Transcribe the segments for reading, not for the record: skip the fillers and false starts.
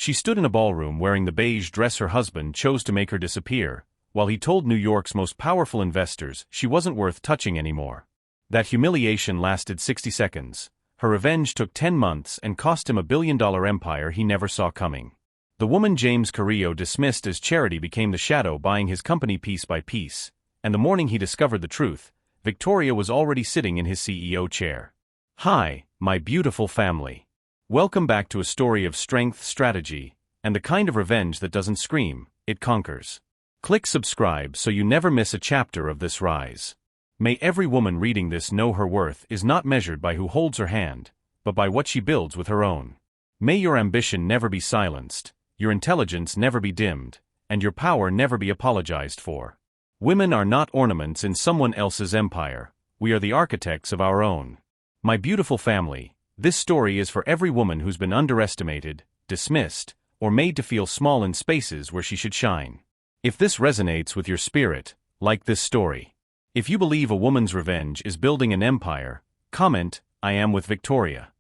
She stood in a ballroom wearing the beige dress her husband chose to make her disappear, while he told New York's most powerful investors she wasn't worth touching anymore. That humiliation lasted 60 seconds. Her revenge took 10 months and cost him a billion-dollar empire he never saw coming. The woman James Carrillo dismissed as charity became the shadow buying his company piece by piece, and the morning he discovered the truth, Victoria was already sitting in his CEO chair. Hi, my beautiful family. Welcome back to a story of strength, strategy, and the kind of revenge that doesn't scream, it conquers. Click subscribe so you never miss a chapter of this rise. May every woman reading this know her worth is not measured by who holds her hand, but by what she builds with her own. May your ambition never be silenced, your intelligence never be dimmed, and your power never be apologized for. Women are not ornaments in someone else's empire, we are the architects of our own. My beautiful family, this story is for every woman who's been underestimated, dismissed, or made to feel small in spaces where she should shine. If this resonates with your spirit, like this story. If you believe a woman's revenge is building an empire, comment, I am with Victoria.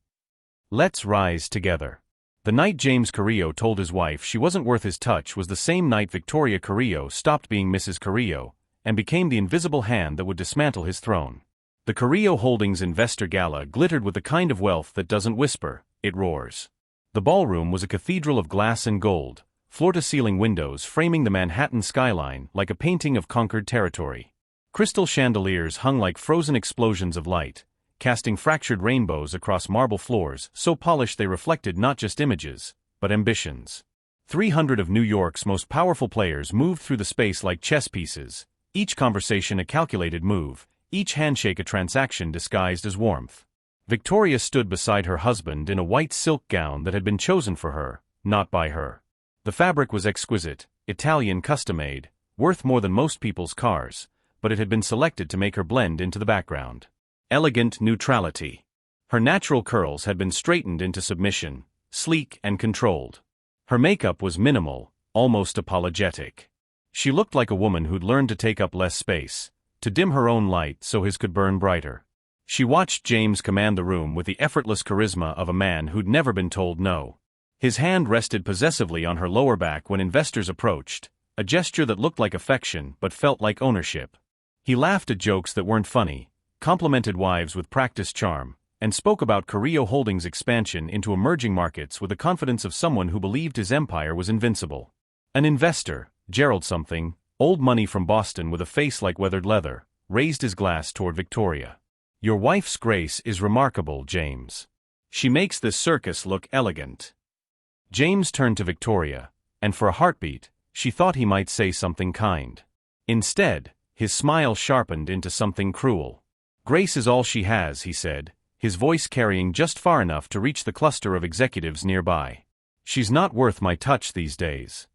Let's rise together. The night James Carrillo told his wife she wasn't worth his touch was the same night Victoria Carrillo stopped being Mrs. Carrillo and became the invisible hand that would dismantle his throne. The Carrillo Holdings Investor Gala glittered with the kind of wealth that doesn't whisper, it roars. The ballroom was a cathedral of glass and gold, floor-to-ceiling windows framing the Manhattan skyline like a painting of conquered territory. Crystal chandeliers hung like frozen explosions of light, casting fractured rainbows across marble floors so polished they reflected not just images, but ambitions. 300 of New York's most powerful players moved through the space like chess pieces, each conversation a calculated move, each handshake a transaction disguised as warmth. Victoria stood beside her husband in a white silk gown that had been chosen for her, not by her. The fabric was exquisite, Italian custom-made, worth more than most people's cars, but it had been selected to make her blend into the background. Elegant neutrality. Her natural curls had been straightened into submission, sleek and controlled. Her makeup was minimal, almost apologetic. She looked like a woman who'd learned to take up less space, to dim her own light so his could burn brighter. She watched James command the room with the effortless charisma of a man who'd never been told no. His hand rested possessively on her lower back when investors approached, a gesture that looked like affection but felt like ownership. He laughed at jokes that weren't funny, complimented wives with practiced charm, and spoke about Carrillo Holdings' expansion into emerging markets with the confidence of someone who believed his empire was invincible. An investor, Gerald something, old money from Boston with a face like weathered leather, raised his glass toward Victoria. Your wife's grace is remarkable, James. She makes this circus look elegant. James turned to Victoria, and for a heartbeat, she thought he might say something kind. Instead, his smile sharpened into something cruel. Grace is all she has, he said, his voice carrying just far enough to reach the cluster of executives nearby. She's not worth my touch these days.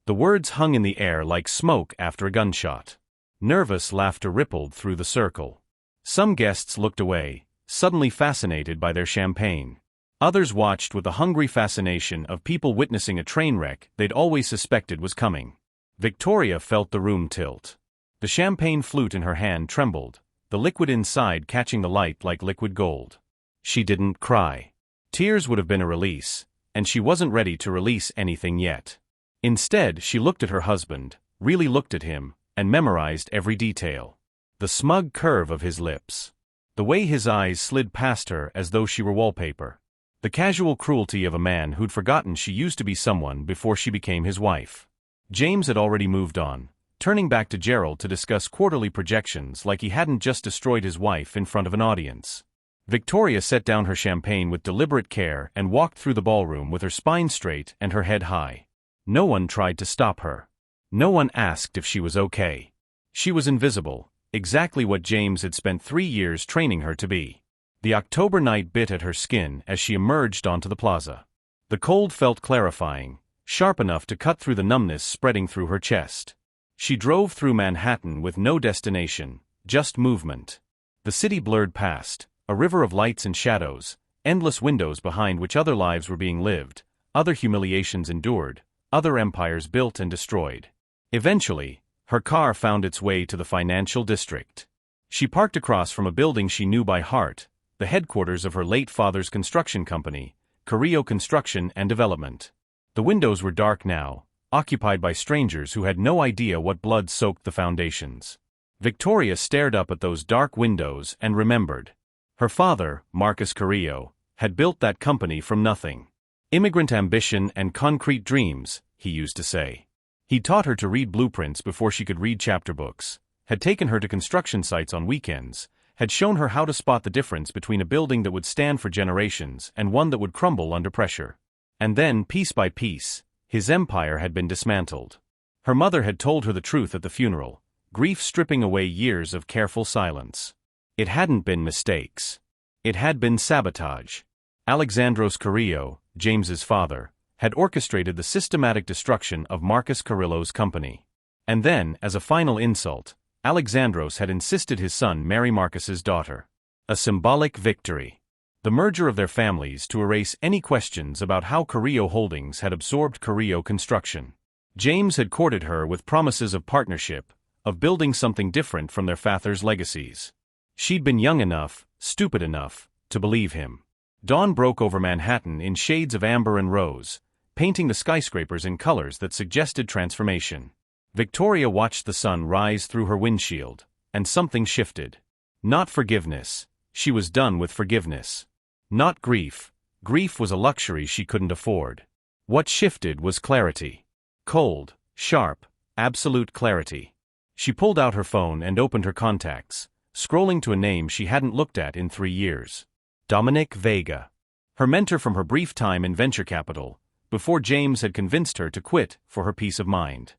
The words hung in the air like smoke after a gunshot. Nervous laughter rippled through the circle. Some guests looked away, suddenly fascinated by their champagne. Others watched with the hungry fascination of people witnessing a train wreck they'd always suspected was coming. Victoria felt the room tilt. The champagne flute in her hand trembled, the liquid inside catching the light like liquid gold. She didn't cry. Tears would have been a release, and she wasn't ready to release anything yet. Instead, she looked at her husband, really looked at him, and memorized every detail. The smug curve of his lips. The way his eyes slid past her as though she were wallpaper. The casual cruelty of a man who'd forgotten she used to be someone before she became his wife. James had already moved on, turning back to Gerald to discuss quarterly projections like he hadn't just destroyed his wife in front of an audience. Victoria set down her champagne with deliberate care and walked through the ballroom with her spine straight and her head high. No one tried to stop her. No one asked if she was okay. She was invisible, exactly what James had spent 3 years training her to be. The October night bit at her skin as she emerged onto the plaza. The cold felt clarifying, sharp enough to cut through the numbness spreading through her chest. She drove through Manhattan with no destination, just movement. The city blurred past, a river of lights and shadows, endless windows behind which other lives were being lived, other humiliations endured, other empires built and destroyed. Eventually, her car found its way to the financial district. She parked across from a building she knew by heart, the headquarters of her late father's construction company, Carrillo Construction and Development. The windows were dark now, occupied by strangers who had no idea what blood soaked the foundations. Victoria stared up at those dark windows and remembered. Her father, Marcus Carrillo, had built that company from nothing. Immigrant ambition and concrete dreams, he used to say. He taught her to read blueprints before she could read chapter books, had taken her to construction sites on weekends, had shown her how to spot the difference between a building that would stand for generations and one that would crumble under pressure. And then, piece by piece, his empire had been dismantled. Her mother had told her the truth at the funeral, grief stripping away years of careful silence. It hadn't been mistakes. It had been sabotage. Alexandros Carrillo, James's father, had orchestrated the systematic destruction of Marcus Carrillo's company. And then, as a final insult, Alexandros had insisted his son marry Marcus's daughter. A symbolic victory. The merger of their families to erase any questions about how Carrillo Holdings had absorbed Carrillo Construction. James had courted her with promises of partnership, of building something different from their father's legacies. She'd been young enough, stupid enough, to believe him. Dawn broke over Manhattan in shades of amber and rose, painting the skyscrapers in colors that suggested transformation. Victoria watched the sun rise through her windshield, and something shifted. Not forgiveness. She was done with forgiveness. Not grief. Grief was a luxury she couldn't afford. What shifted was clarity. Cold, sharp, absolute clarity. She pulled out her phone and opened her contacts, scrolling to a name she hadn't looked at in 3 years. Dominic Vega. Her mentor from her brief time in venture capital, before James had convinced her to quit for her peace of mind.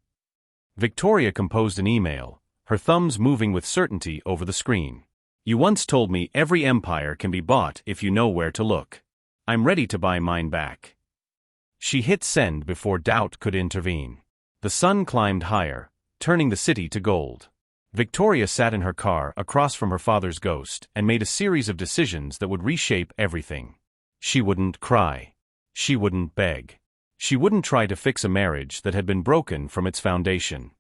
Victoria composed an email, her thumbs moving with certainty over the screen. You once told me every empire can be bought if you know where to look. I'm ready to buy mine back. She hit send before doubt could intervene. The sun climbed higher, turning the city to gold. Victoria sat in her car across from her father's ghost and made a series of decisions that would reshape everything. She wouldn't cry. She wouldn't beg. She wouldn't try to fix a marriage that had been broken from its foundation.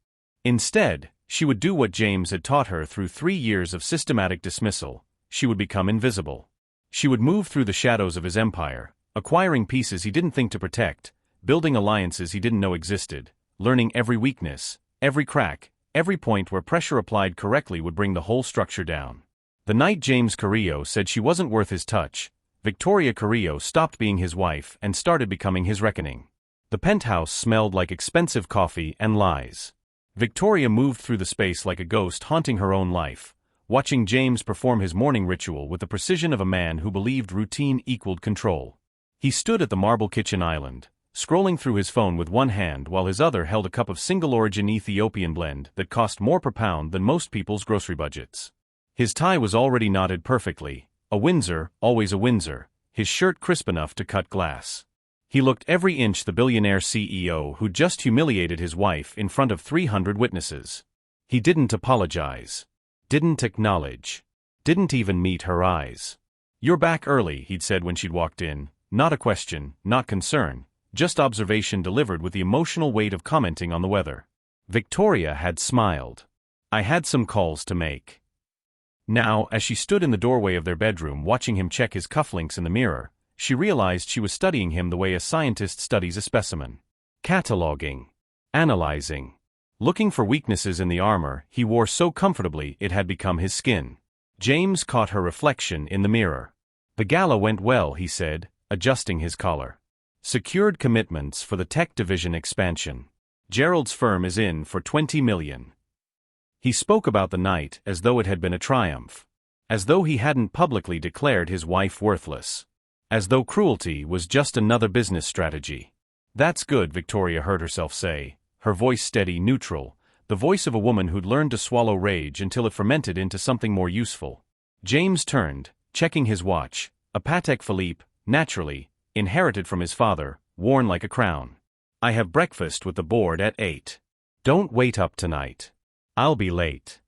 Instead, she would do what James had taught her through 3 years of systematic dismissal. She would become invisible. She would move through the shadows of his empire, acquiring pieces he didn't think to protect, building alliances he didn't know existed, learning every weakness, every crack, every point where pressure applied correctly would bring the whole structure down. The night James Carrillo said she wasn't worth his touch, Victoria Carrillo stopped being his wife and started becoming his reckoning. The penthouse smelled like expensive coffee and lies. Victoria moved through the space like a ghost haunting her own life, watching James perform his morning ritual with the precision of a man who believed routine equaled control. He stood at the marble kitchen island, scrolling through his phone with one hand while his other held a cup of single-origin Ethiopian blend that cost more per pound than most people's grocery budgets. His tie was already knotted perfectly, a Windsor, always a Windsor, his shirt crisp enough to cut glass. He looked every inch the billionaire CEO who just humiliated his wife in front of 300 witnesses. He didn't apologize. Didn't acknowledge. Didn't even meet her eyes. You're back early, he'd said when she'd walked in, not a question, not concern, just observation delivered with the emotional weight of commenting on the weather. Victoria had smiled. I had some calls to make. Now, as she stood in the doorway of their bedroom watching him check his cufflinks in the mirror, she realized she was studying him the way a scientist studies a specimen. Cataloging. Analyzing. Looking for weaknesses in the armor he wore so comfortably it had become his skin. James caught her reflection in the mirror. The gala went well, he said, adjusting his collar. Secured commitments for the tech division expansion. Gerald's firm is in for $20 million. He spoke about the night as though it had been a triumph. As though he hadn't publicly declared his wife worthless. As though cruelty was just another business strategy. That's good, Victoria heard herself say, her voice steady, neutral, the voice of a woman who'd learned to swallow rage until it fermented into something more useful. James turned, checking his watch, a Patek Philippe, naturally, inherited from his father, worn like a crown. I have breakfast with the board at 8. Don't wait up tonight. I'll be late.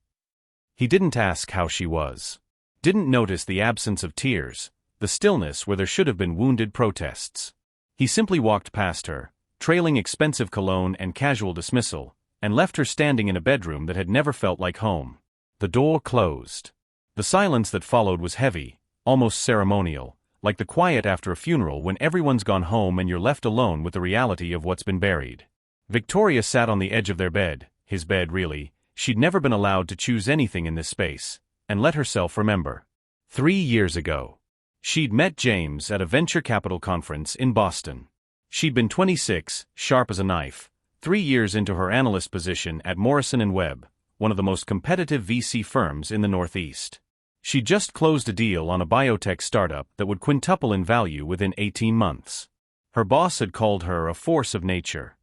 He didn't ask how she was. Didn't notice the absence of tears, the stillness where there should have been wounded protests. He simply walked past her, trailing expensive cologne and casual dismissal, and left her standing in a bedroom that had never felt like home. The door closed. The silence that followed was heavy, almost ceremonial, like the quiet after a funeral when everyone's gone home and you're left alone with the reality of what's been buried. Victoria sat on the edge of their bed, his bed really. She'd never been allowed to choose anything in this space, and let herself remember. 3 years ago. She'd met James at a venture capital conference in Boston. She'd been 26, sharp as a knife, 3 years into her analyst position at Morrison & Webb, one of the most competitive VC firms in the Northeast. She'd just closed a deal on a biotech startup that would quintuple in value within 18 months. Her boss had called her a force of nature.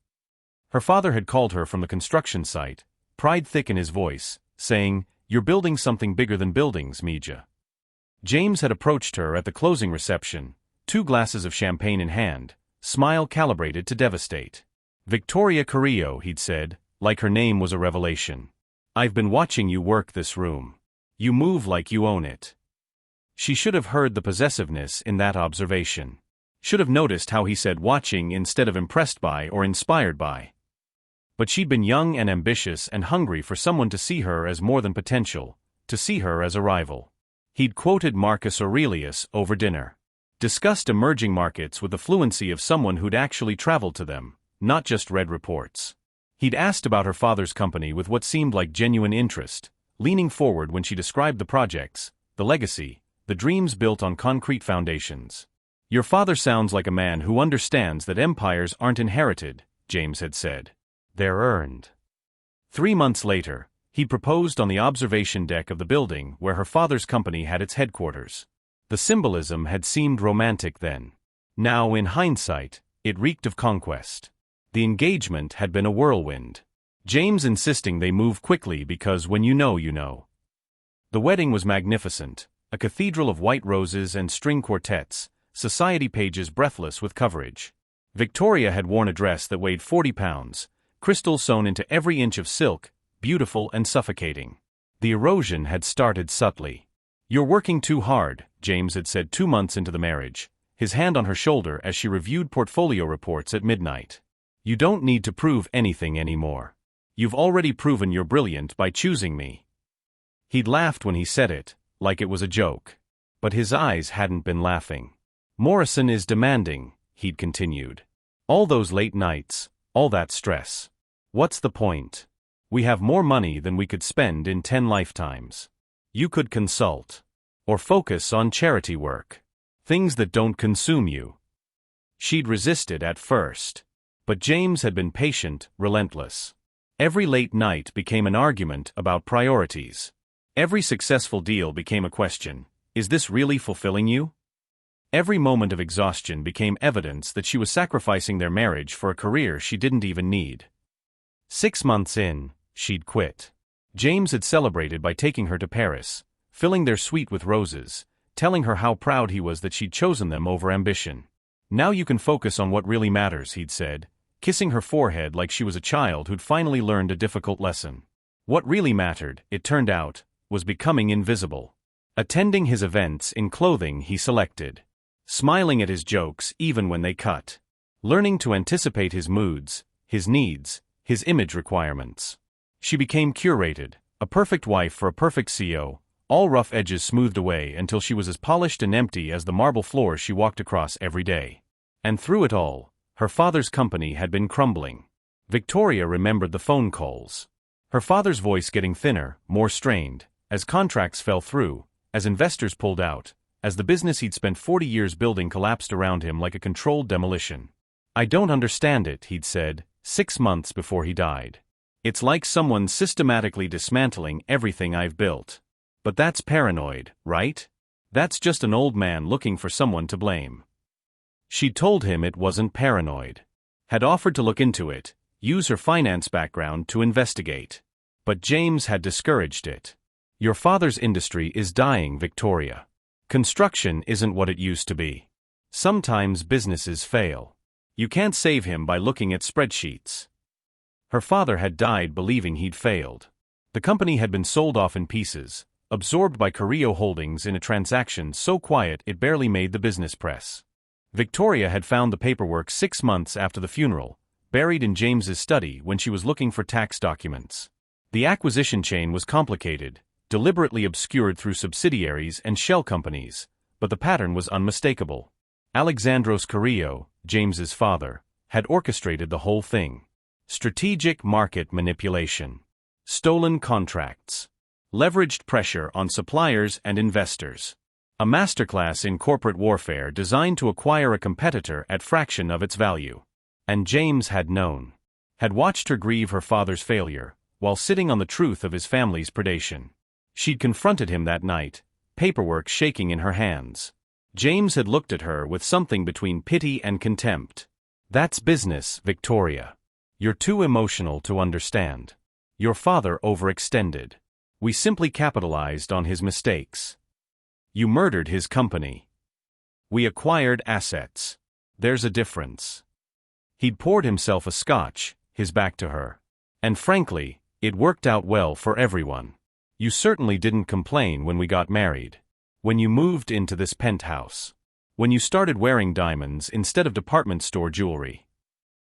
Her father had called her from the construction site, pride thick in his voice, saying, "You're building something bigger than buildings, Mija." James had approached her at the closing reception, 2 glasses of champagne in hand, smile calibrated to devastate. "Victoria Carrillo," he'd said, like her name was a revelation. "I've been watching you work this room. You move like you own it." She should have heard the possessiveness in that observation. Should have noticed how he said watching instead of impressed by or inspired by. But she'd been young and ambitious and hungry for someone to see her as more than potential, to see her as a rival. He'd quoted Marcus Aurelius over dinner. Discussed emerging markets with the fluency of someone who'd actually traveled to them, not just read reports. He'd asked about her father's company with what seemed like genuine interest, leaning forward when she described the projects, the legacy, the dreams built on concrete foundations. "Your father sounds like a man who understands that empires aren't inherited," James had said. "They're earned." 3 months later, he proposed on the observation deck of the building where her father's company had its headquarters. The symbolism had seemed romantic then. Now, in hindsight, it reeked of conquest. The engagement had been a whirlwind. James insisting they move quickly because when you know, you know. The wedding was magnificent, a cathedral of white roses and string quartets, society pages breathless with coverage. Victoria had worn a dress that weighed 40 pounds, crystals sewn into every inch of silk, beautiful and suffocating. The erosion had started subtly. "You're working too hard," James had said 2 months into the marriage, his hand on her shoulder as she reviewed portfolio reports at midnight. "You don't need to prove anything anymore. You've already proven you're brilliant by choosing me." He'd laughed when he said it, like it was a joke. But his eyes hadn't been laughing. "Morrison is demanding," he'd continued. "All those late nights, all that stress. What's the point? We have more money than we could spend in 10 lifetimes. You could consult. Or focus on charity work. Things that don't consume you." She'd resisted at first. But James had been patient, relentless. Every late night became an argument about priorities. Every successful deal became a question: is this really fulfilling you? Every moment of exhaustion became evidence that she was sacrificing their marriage for a career she didn't even need. 6 months in, she'd quit. James had celebrated by taking her to Paris, filling their suite with roses, telling her how proud he was that she'd chosen them over ambition. "Now you can focus on what really matters," he'd said, kissing her forehead like she was a child who'd finally learned a difficult lesson. What really mattered, it turned out, was becoming invisible. Attending his events in clothing he selected. Smiling at his jokes even when they cut. Learning to anticipate his moods, his needs, his image requirements. She became curated, a perfect wife for a perfect CEO, all rough edges smoothed away until she was as polished and empty as the marble floors she walked across every day. And through it all, her father's company had been crumbling. Victoria remembered the phone calls. Her father's voice getting thinner, more strained, as contracts fell through, as investors pulled out, as the business he'd spent 40 years building collapsed around him like a controlled demolition. "I don't understand it," he'd said, 6 months before he died. "It's like someone systematically dismantling everything I've built. But that's paranoid, right? That's just an old man looking for someone to blame." She'd told him it wasn't paranoid. Had offered to look into it, use her finance background to investigate. But James had discouraged it. "Your father's industry is dying, Victoria. Construction isn't what it used to be. Sometimes businesses fail. You can't save him by looking at spreadsheets." Her father had died believing he'd failed. The company had been sold off in pieces, absorbed by Carrillo Holdings in a transaction so quiet it barely made the business press. Victoria had found the paperwork 6 months after the funeral, buried in James's study when she was looking for tax documents. The acquisition chain was complicated, deliberately obscured through subsidiaries and shell companies, but the pattern was unmistakable. Alexandros Carrillo, James's father, had orchestrated the whole thing. Strategic market manipulation. Stolen contracts. Leveraged pressure on suppliers and investors. A masterclass in corporate warfare designed to acquire a competitor at fraction of its value. And James had known. Had watched her grieve her father's failure, while sitting on the truth of his family's predation. She'd confronted him that night, paperwork shaking in her hands. James had looked at her with something between pity and contempt. "That's business, Victoria. You're too emotional to understand. Your father overextended. We simply capitalized on his mistakes. You murdered his company. We acquired assets. There's a difference." He'd poured himself a scotch, his back to her. "And frankly, it worked out well for everyone. You certainly didn't complain when we got married. When you moved into this penthouse. When you started wearing diamonds instead of department store jewelry."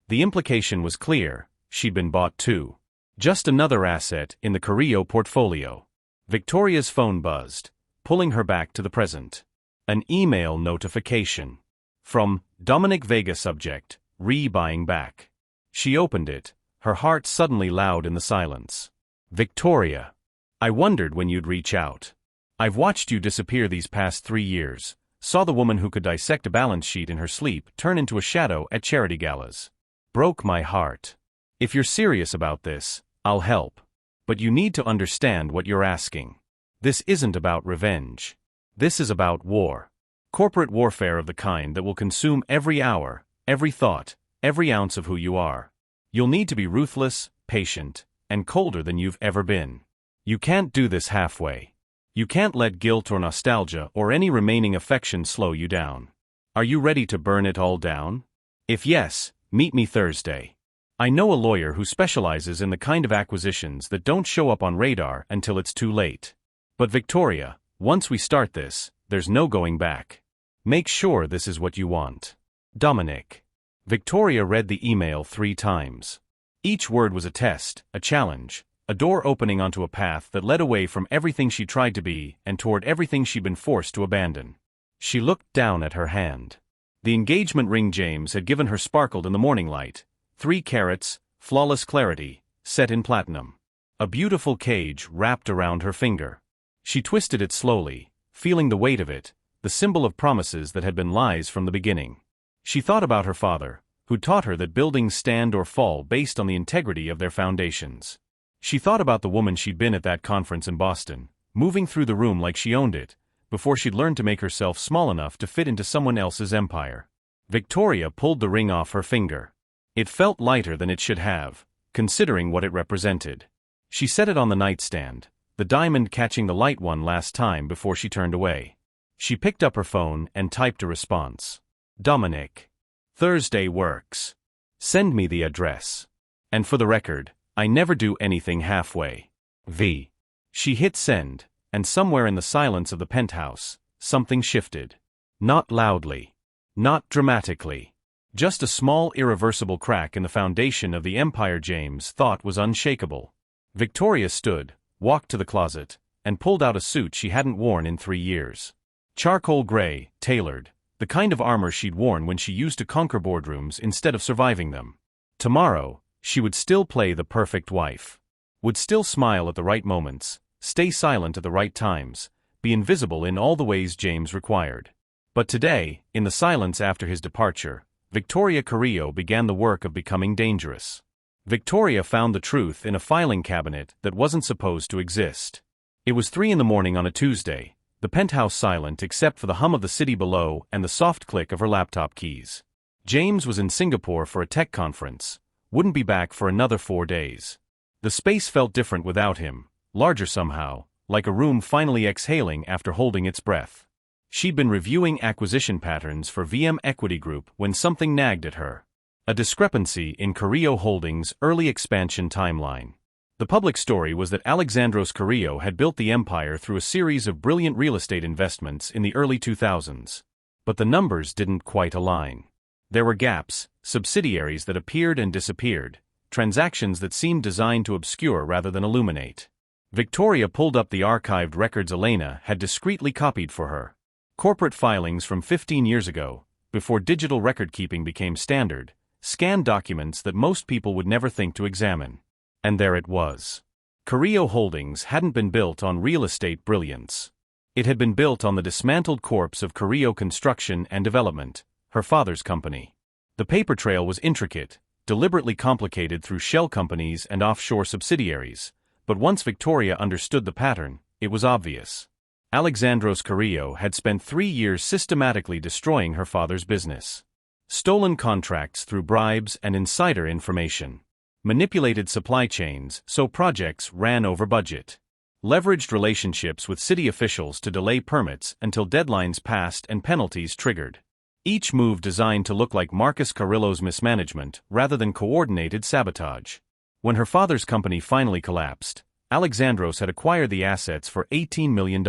The implication was clear: she'd been bought too. Just another asset in the Carrillo portfolio. Victoria's phone buzzed, pulling her back to the present. An email notification. From Dominic Vega, subject, "Re-buying back." She opened it, her heart suddenly loud in the silence. "Victoria. I wondered when you'd reach out. I've watched you disappear these past 3 years, saw the woman who could dissect a balance sheet in her sleep turn into a shadow at charity galas. Broke my heart. If you're serious about this, I'll help. But you need to understand what you're asking. This isn't about revenge. This is about war. Corporate warfare of the kind that will consume every hour, every thought, every ounce of who you are. You'll need to be ruthless, patient, and colder than you've ever been. You can't do this halfway. You can't let guilt or nostalgia or any remaining affection slow you down. Are you ready to burn it all down? If yes, meet me Thursday. I know a lawyer who specializes in the kind of acquisitions that don't show up on radar until it's too late. But Victoria, once we start this, there's no going back. Make sure this is what you want. Dominic." Victoria read the email 3 times. Each word was a test, a challenge, a door opening onto a path that led away from everything she tried to be and toward everything she'd been forced to abandon. She looked down at her hand. The engagement ring James had given her sparkled in the morning light, 3 carats, flawless clarity, set in platinum. A beautiful cage wrapped around her finger. She twisted it slowly, feeling the weight of it, the symbol of promises that had been lies from the beginning. She thought about her father, who taught her that buildings stand or fall based on the integrity of their foundations. She thought about the woman she'd been at that conference in Boston, moving through the room like she owned it, before she'd learned to make herself small enough to fit into someone else's empire. Victoria pulled the ring off her finger. It felt lighter than it should have, considering what it represented. She set it on the nightstand, the diamond catching the light one last time before she turned away. She picked up her phone and typed a response. "Dominic. Thursday works. Send me the address. And for the record, I never do anything halfway. V." She hit send, and somewhere in the silence of the penthouse, something shifted. Not loudly. Not dramatically. Just a small irreversible crack in the foundation of the empire James thought was unshakable. Victoria stood, walked to the closet, and pulled out a suit she hadn't worn in 3 years. Charcoal gray, tailored, the kind of armor she'd worn when she used to conquer boardrooms instead of surviving them. Tomorrow, she would still play the perfect wife. Would still smile at the right moments, stay silent at the right times, be invisible in all the ways James required. But today, in the silence after his departure, Victoria Carrillo began the work of becoming dangerous. Victoria found the truth in a filing cabinet that wasn't supposed to exist. It was 3 a.m. on a Tuesday, the penthouse silent except for the hum of the city below and the soft click of her laptop keys. James was in Singapore for a tech conference, wouldn't be back for another 4 days. The space felt different without him, larger somehow, like a room finally exhaling after holding its breath. She'd been reviewing acquisition patterns for VM Equity Group when something nagged at her. A discrepancy in Carrillo Holdings' early expansion timeline. The public story was that Alexandros Carrillo had built the empire through a series of brilliant real estate investments in the early 2000s. But the numbers didn't quite align. There were gaps, subsidiaries that appeared and disappeared, transactions that seemed designed to obscure rather than illuminate. Victoria pulled up the archived records Elena had discreetly copied for her. Corporate filings from 15 years ago, before digital record-keeping became standard, scanned documents that most people would never think to examine. And there it was. Carrillo Holdings hadn't been built on real estate brilliance. It had been built on the dismantled corpse of Carrillo Construction and Development, her father's company. The paper trail was intricate, deliberately complicated through shell companies and offshore subsidiaries, but once Victoria understood the pattern, it was obvious. Alexandros Carrillo had spent 3 years systematically destroying her father's business. Stolen contracts through bribes and insider information. Manipulated supply chains so projects ran over budget. Leveraged relationships with city officials to delay permits until deadlines passed and penalties triggered. Each move designed to look like Marcus Carrillo's mismanagement rather than coordinated sabotage. When her father's company finally collapsed, Alexandros had acquired the assets for $18 million,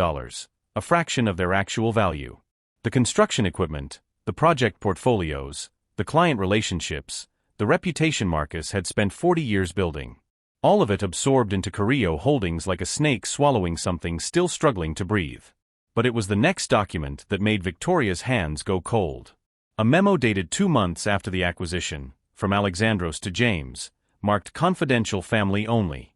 a fraction of their actual value. The construction equipment, the project portfolios, the client relationships, the reputation Marcus had spent 40 years building. All of it absorbed into Carrillo Holdings like a snake swallowing something still struggling to breathe. But it was the next document that made Victoria's hands go cold. A memo dated 2 months after the acquisition, from Alexandros to James, marked confidential family only.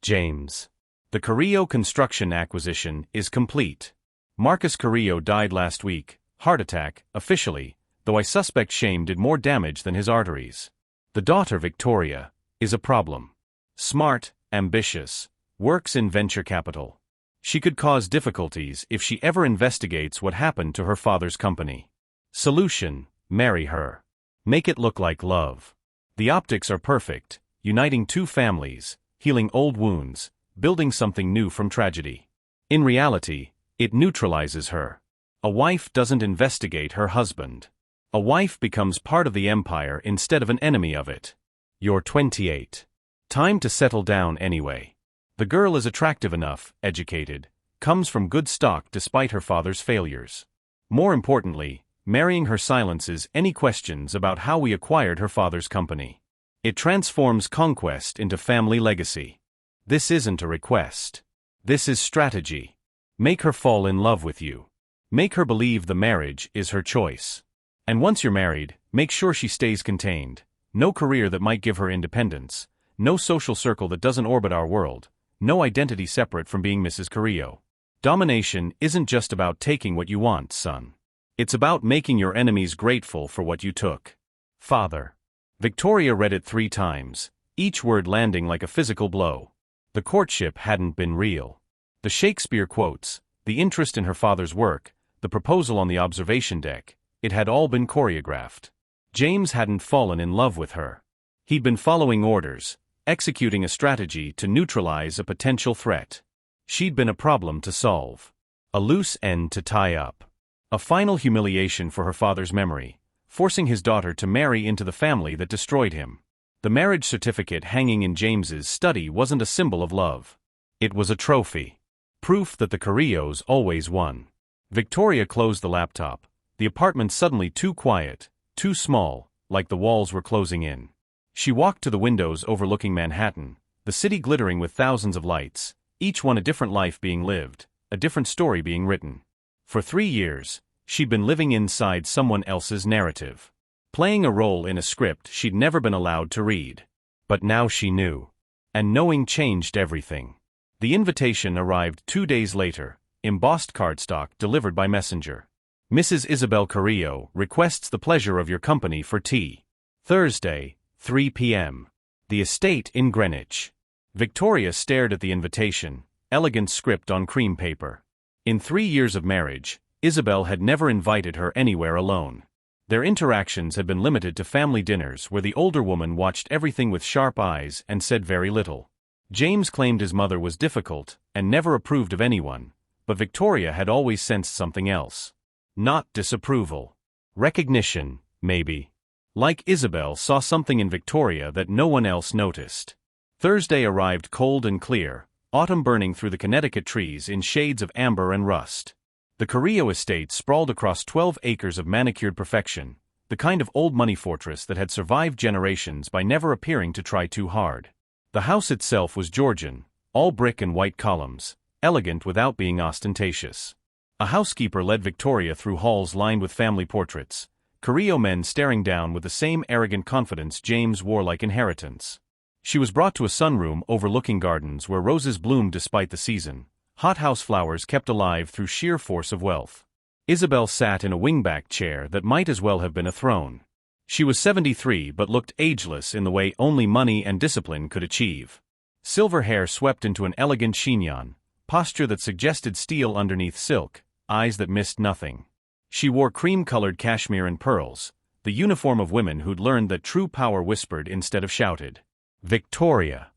James. The Carrillo Construction acquisition is complete. Marcus Carrillo died last week, heart attack, officially, though I suspect shame did more damage than his arteries. The daughter, Victoria, is a problem. Smart, ambitious, works in venture capital. She could cause difficulties if she ever investigates what happened to her father's company. Solution: marry her. Make it look like love. The optics are perfect, uniting two families, healing old wounds, building something new from tragedy. In reality, it neutralizes her. A wife doesn't investigate her husband. A wife becomes part of the empire instead of an enemy of it. You're 28. Time to settle down anyway. The girl is attractive enough, educated, comes from good stock despite her father's failures. More importantly, marrying her silences any questions about how we acquired her father's company. It transforms conquest into family legacy. This isn't a request. This is strategy. Make her fall in love with you. Make her believe the marriage is her choice. And once you're married, make sure she stays contained. No career that might give her independence. No social circle that doesn't orbit our world. No identity separate from being Mrs. Carrillo. Domination isn't just about taking what you want, son. It's about making your enemies grateful for what you took. Father. Victoria read it 3 times, each word landing like a physical blow. The courtship hadn't been real. The Shakespeare quotes, the interest in her father's work, the proposal on the observation deck, it had all been choreographed. James hadn't fallen in love with her. He'd been following orders, executing a strategy to neutralize a potential threat. She'd been a problem to solve. A loose end to tie up. A final humiliation for her father's memory, forcing his daughter to marry into the family that destroyed him. The marriage certificate hanging in James's study wasn't a symbol of love. It was a trophy. Proof that the Carrillos always won. Victoria closed the laptop, the apartment suddenly too quiet, too small, like the walls were closing in. She walked to the windows overlooking Manhattan, the city glittering with thousands of lights, each one a different life being lived, a different story being written. For 3 years, she'd been living inside someone else's narrative. Playing a role in a script she'd never been allowed to read. But now she knew. And knowing changed everything. The invitation arrived 2 days later, embossed cardstock delivered by messenger. Mrs. Isabel Carrillo requests the pleasure of your company for tea. Thursday, 3 p.m. The estate in Greenwich. Victoria stared at the invitation, elegant script on cream paper. In 3 years of marriage, Isabel had never invited her anywhere alone. Their interactions had been limited to family dinners where the older woman watched everything with sharp eyes and said very little. James claimed his mother was difficult and never approved of anyone, but Victoria had always sensed something else. Not disapproval. Recognition, maybe. Like Isabel saw something in Victoria that no one else noticed. Thursday arrived cold and clear, autumn burning through the Connecticut trees in shades of amber and rust. The Carrillo estate sprawled across 12 acres of manicured perfection, the kind of old money fortress that had survived generations by never appearing to try too hard. The house itself was Georgian, all brick and white columns, elegant without being ostentatious. A housekeeper led Victoria through halls lined with family portraits, Carrillo men staring down with the same arrogant confidence James wore like inheritance. She was brought to a sunroom overlooking gardens where roses bloomed despite the season, hothouse flowers kept alive through sheer force of wealth. Isabel sat in a wingback chair that might as well have been a throne. She was 73 but looked ageless in the way only money and discipline could achieve. Silver hair swept into an elegant chignon, posture that suggested steel underneath silk, eyes that missed nothing. She wore cream-colored cashmere and pearls, the uniform of women who'd learned that true power whispered instead of shouted. Victoria.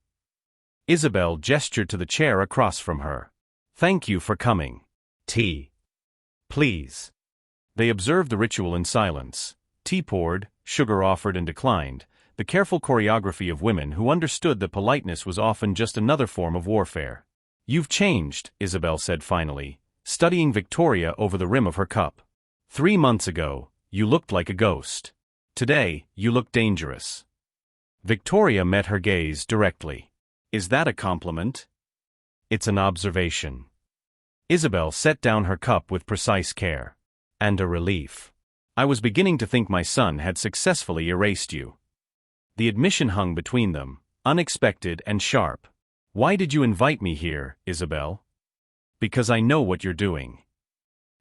Isabel gestured to the chair across from her. Thank you for coming. Tea. Please. They observed the ritual in silence. Tea poured, sugar offered and declined, the careful choreography of women who understood that politeness was often just another form of warfare. You've changed, Isabel said finally, studying Victoria over the rim of her cup. 3 months ago, you looked like a ghost. Today, you look dangerous. Victoria met her gaze directly. Is that a compliment? It's an observation. Isabel set down her cup with precise care. And a relief. I was beginning to think my son had successfully erased you. The admission hung between them, unexpected and sharp. Why did you invite me here, Isabel? Because I know what you're doing.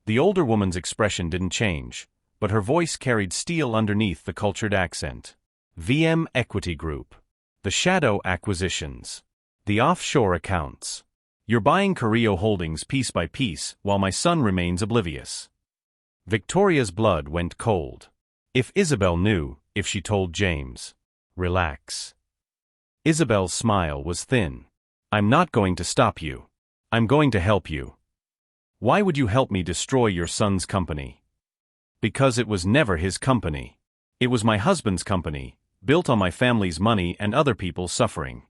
The older woman's expression didn't change, but her voice carried steel underneath the cultured accent. VM Equity Group. The shadow acquisitions. The offshore accounts. You're buying Carrillo Holdings piece by piece while my son remains oblivious. Victoria's blood went cold. If Isabel knew, if she told James. Relax. Isabel's smile was thin. I'm not going to stop you. I'm going to help you. Why would you help me destroy your son's company? Because it was never his company. It was my husband's company, built on my family's money and other people's suffering.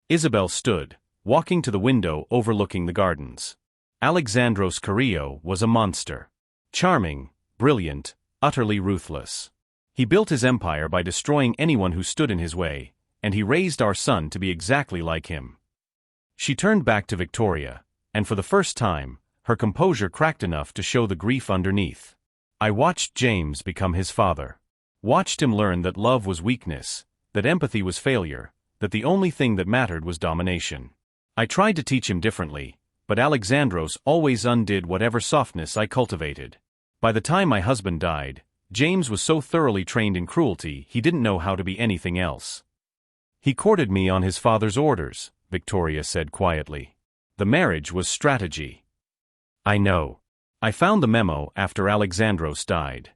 Isabel stood, walking to the window overlooking the gardens. Alexandros Carrillo was a monster. Charming, brilliant, utterly ruthless. He built his empire by destroying anyone who stood in his way, and he raised our son to be exactly like him. She turned back to Victoria, and for the first time, her composure cracked enough to show the grief underneath. I watched James become his father. Watched him learn that love was weakness, that empathy was failure, that the only thing that mattered was domination. I tried to teach him differently, but Alexandros always undid whatever softness I cultivated. By the time my husband died, James was so thoroughly trained in cruelty he didn't know how to be anything else. He courted me on his father's orders, Victoria said quietly. The marriage was strategy. I know. I found the memo after Alexandros died.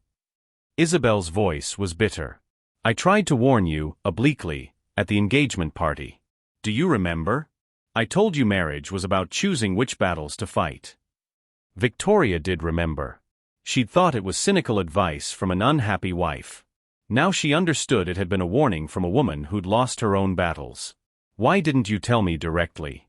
Isabel's voice was bitter. I tried to warn you, obliquely, at the engagement party. Do you remember? I told you marriage was about choosing which battles to fight. Victoria did remember. She'd thought it was cynical advice from an unhappy wife. Now she understood it had been a warning from a woman who'd lost her own battles. Why didn't you tell me directly?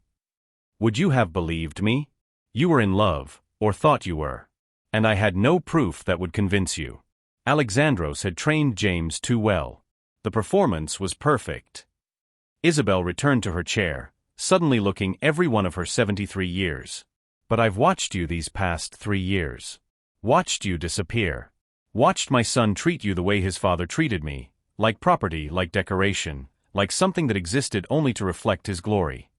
Would you have believed me? You were in love, or thought you were. And I had no proof that would convince you. Alexandros had trained James too well. The performance was perfect. Isabel returned to her chair, suddenly looking every one of her 73 years. But I've watched you these past 3 years. Watched you disappear. Watched my son treat you the way his father treated me, like property, like decoration, like something that existed only to reflect his glory.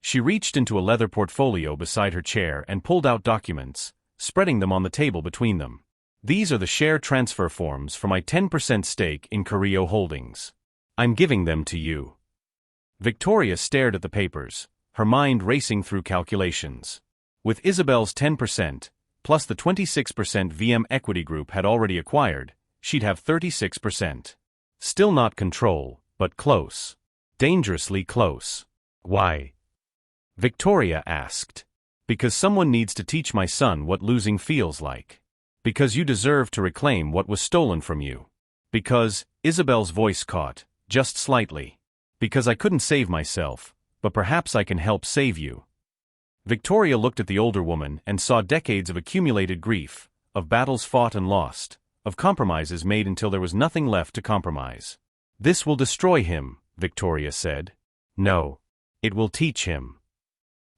She reached into a leather portfolio beside her chair and pulled out documents, spreading them on the table between them. These are the share transfer forms for my 10% stake in Carrillo Holdings. I'm giving them to you. Victoria stared at the papers, her mind racing through calculations. With Isabel's 10%, plus the 26% VM Equity Group had already acquired, she'd have 36%. Still not control, but close. Dangerously close. Why? Victoria asked. Because someone needs to teach my son what losing feels like. Because you deserve to reclaim what was stolen from you. Because, Isabel's voice caught, just slightly. Because I couldn't save myself, but perhaps I can help save you. Victoria looked at the older woman and saw decades of accumulated grief, of battles fought and lost, of compromises made until there was nothing left to compromise. This will destroy him, Victoria said. No. It will teach him.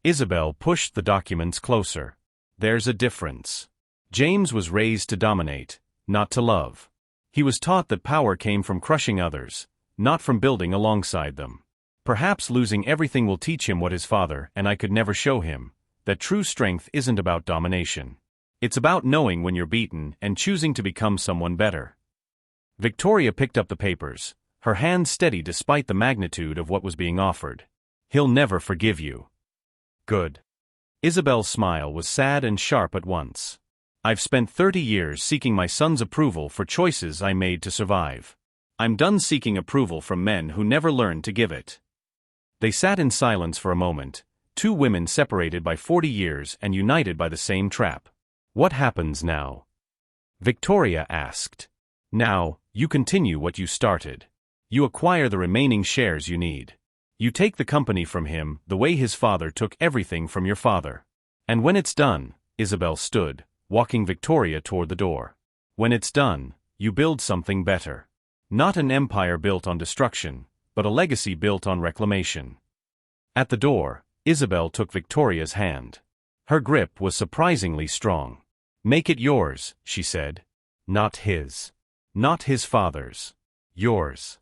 Isabel pushed the documents closer. There's a difference. James was raised to dominate, not to love. He was taught that power came from crushing others, not from building alongside them. Perhaps losing everything will teach him what his father and I could never show him, that true strength isn't about domination. It's about knowing when you're beaten and choosing to become someone better. Victoria picked up the papers, her hand steady despite the magnitude of what was being offered. He'll never forgive you. Good. Isabel's smile was sad and sharp at once. I've spent 30 years seeking my son's approval for choices I made to survive. I'm done seeking approval from men who never learned to give it. They sat in silence for a moment, two women separated by 40 years and united by the same trap. What happens now? Victoria asked. Now, you continue what you started. You acquire the remaining shares you need. You take the company from him the way his father took everything from your father. And when it's done, Isabel stood, walking Victoria toward the door. When it's done, you build something better. Not an empire built on destruction, but a legacy built on reclamation. At the door, Isabel took Victoria's hand. Her grip was surprisingly strong. Make it yours, she said. Not his. Not his father's. Yours.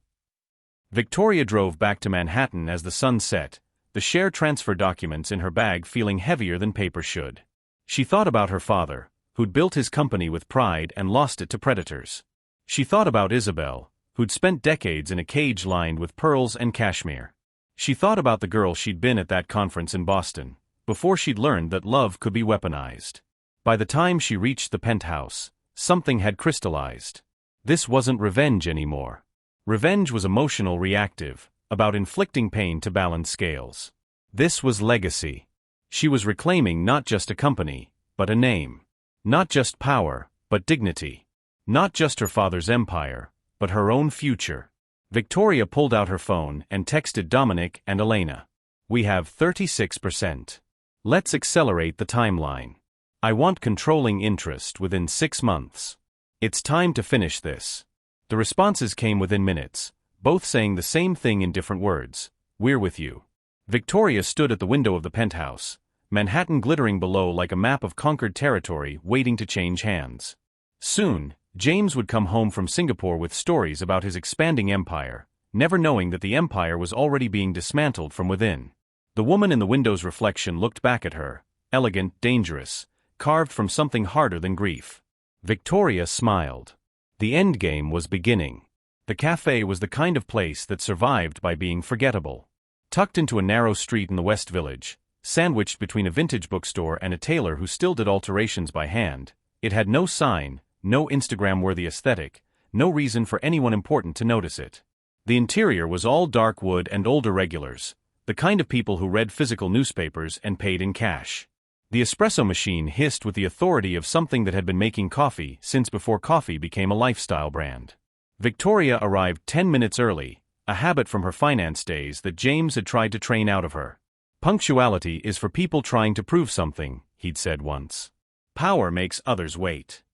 Victoria drove back to Manhattan as the sun set, the share transfer documents in her bag feeling heavier than paper should. She thought about her father, who'd built his company with pride and lost it to predators. She thought about Isabel, who'd spent decades in a cage lined with pearls and cashmere. She thought about the girl she'd been at that conference in Boston, before she'd learned that love could be weaponized. By the time she reached the penthouse, something had crystallized. This wasn't revenge anymore. Revenge was emotional reactive, about inflicting pain to balance scales. This was legacy. She was reclaiming not just a company, but a name. Not just power, but dignity. Not just her father's empire, but her own future. Victoria pulled out her phone and texted Dominic and Elena. We have 36%. Let's accelerate the timeline. I want controlling interest within 6 months. It's time to finish this. The responses came within minutes, both saying the same thing in different words. We're with you. Victoria stood at the window of the penthouse, Manhattan glittering below like a map of conquered territory waiting to change hands. Soon, James would come home from Singapore with stories about his expanding empire, never knowing that the empire was already being dismantled from within. The woman in the window's reflection looked back at her, elegant, dangerous, carved from something harder than grief. Victoria smiled. The endgame was beginning. The cafe was the kind of place that survived by being forgettable. Tucked into a narrow street in the West Village, sandwiched between a vintage bookstore and a tailor who still did alterations by hand, it had no sign, no Instagram-worthy aesthetic, no reason for anyone important to notice it. The interior was all dark wood and older regulars, the kind of people who read physical newspapers and paid in cash. The espresso machine hissed with the authority of something that had been making coffee since before coffee became a lifestyle brand. Victoria arrived 10 minutes early, a habit from her finance days that James had tried to train out of her. Punctuality is for people trying to prove something, he'd said once. Power makes others wait.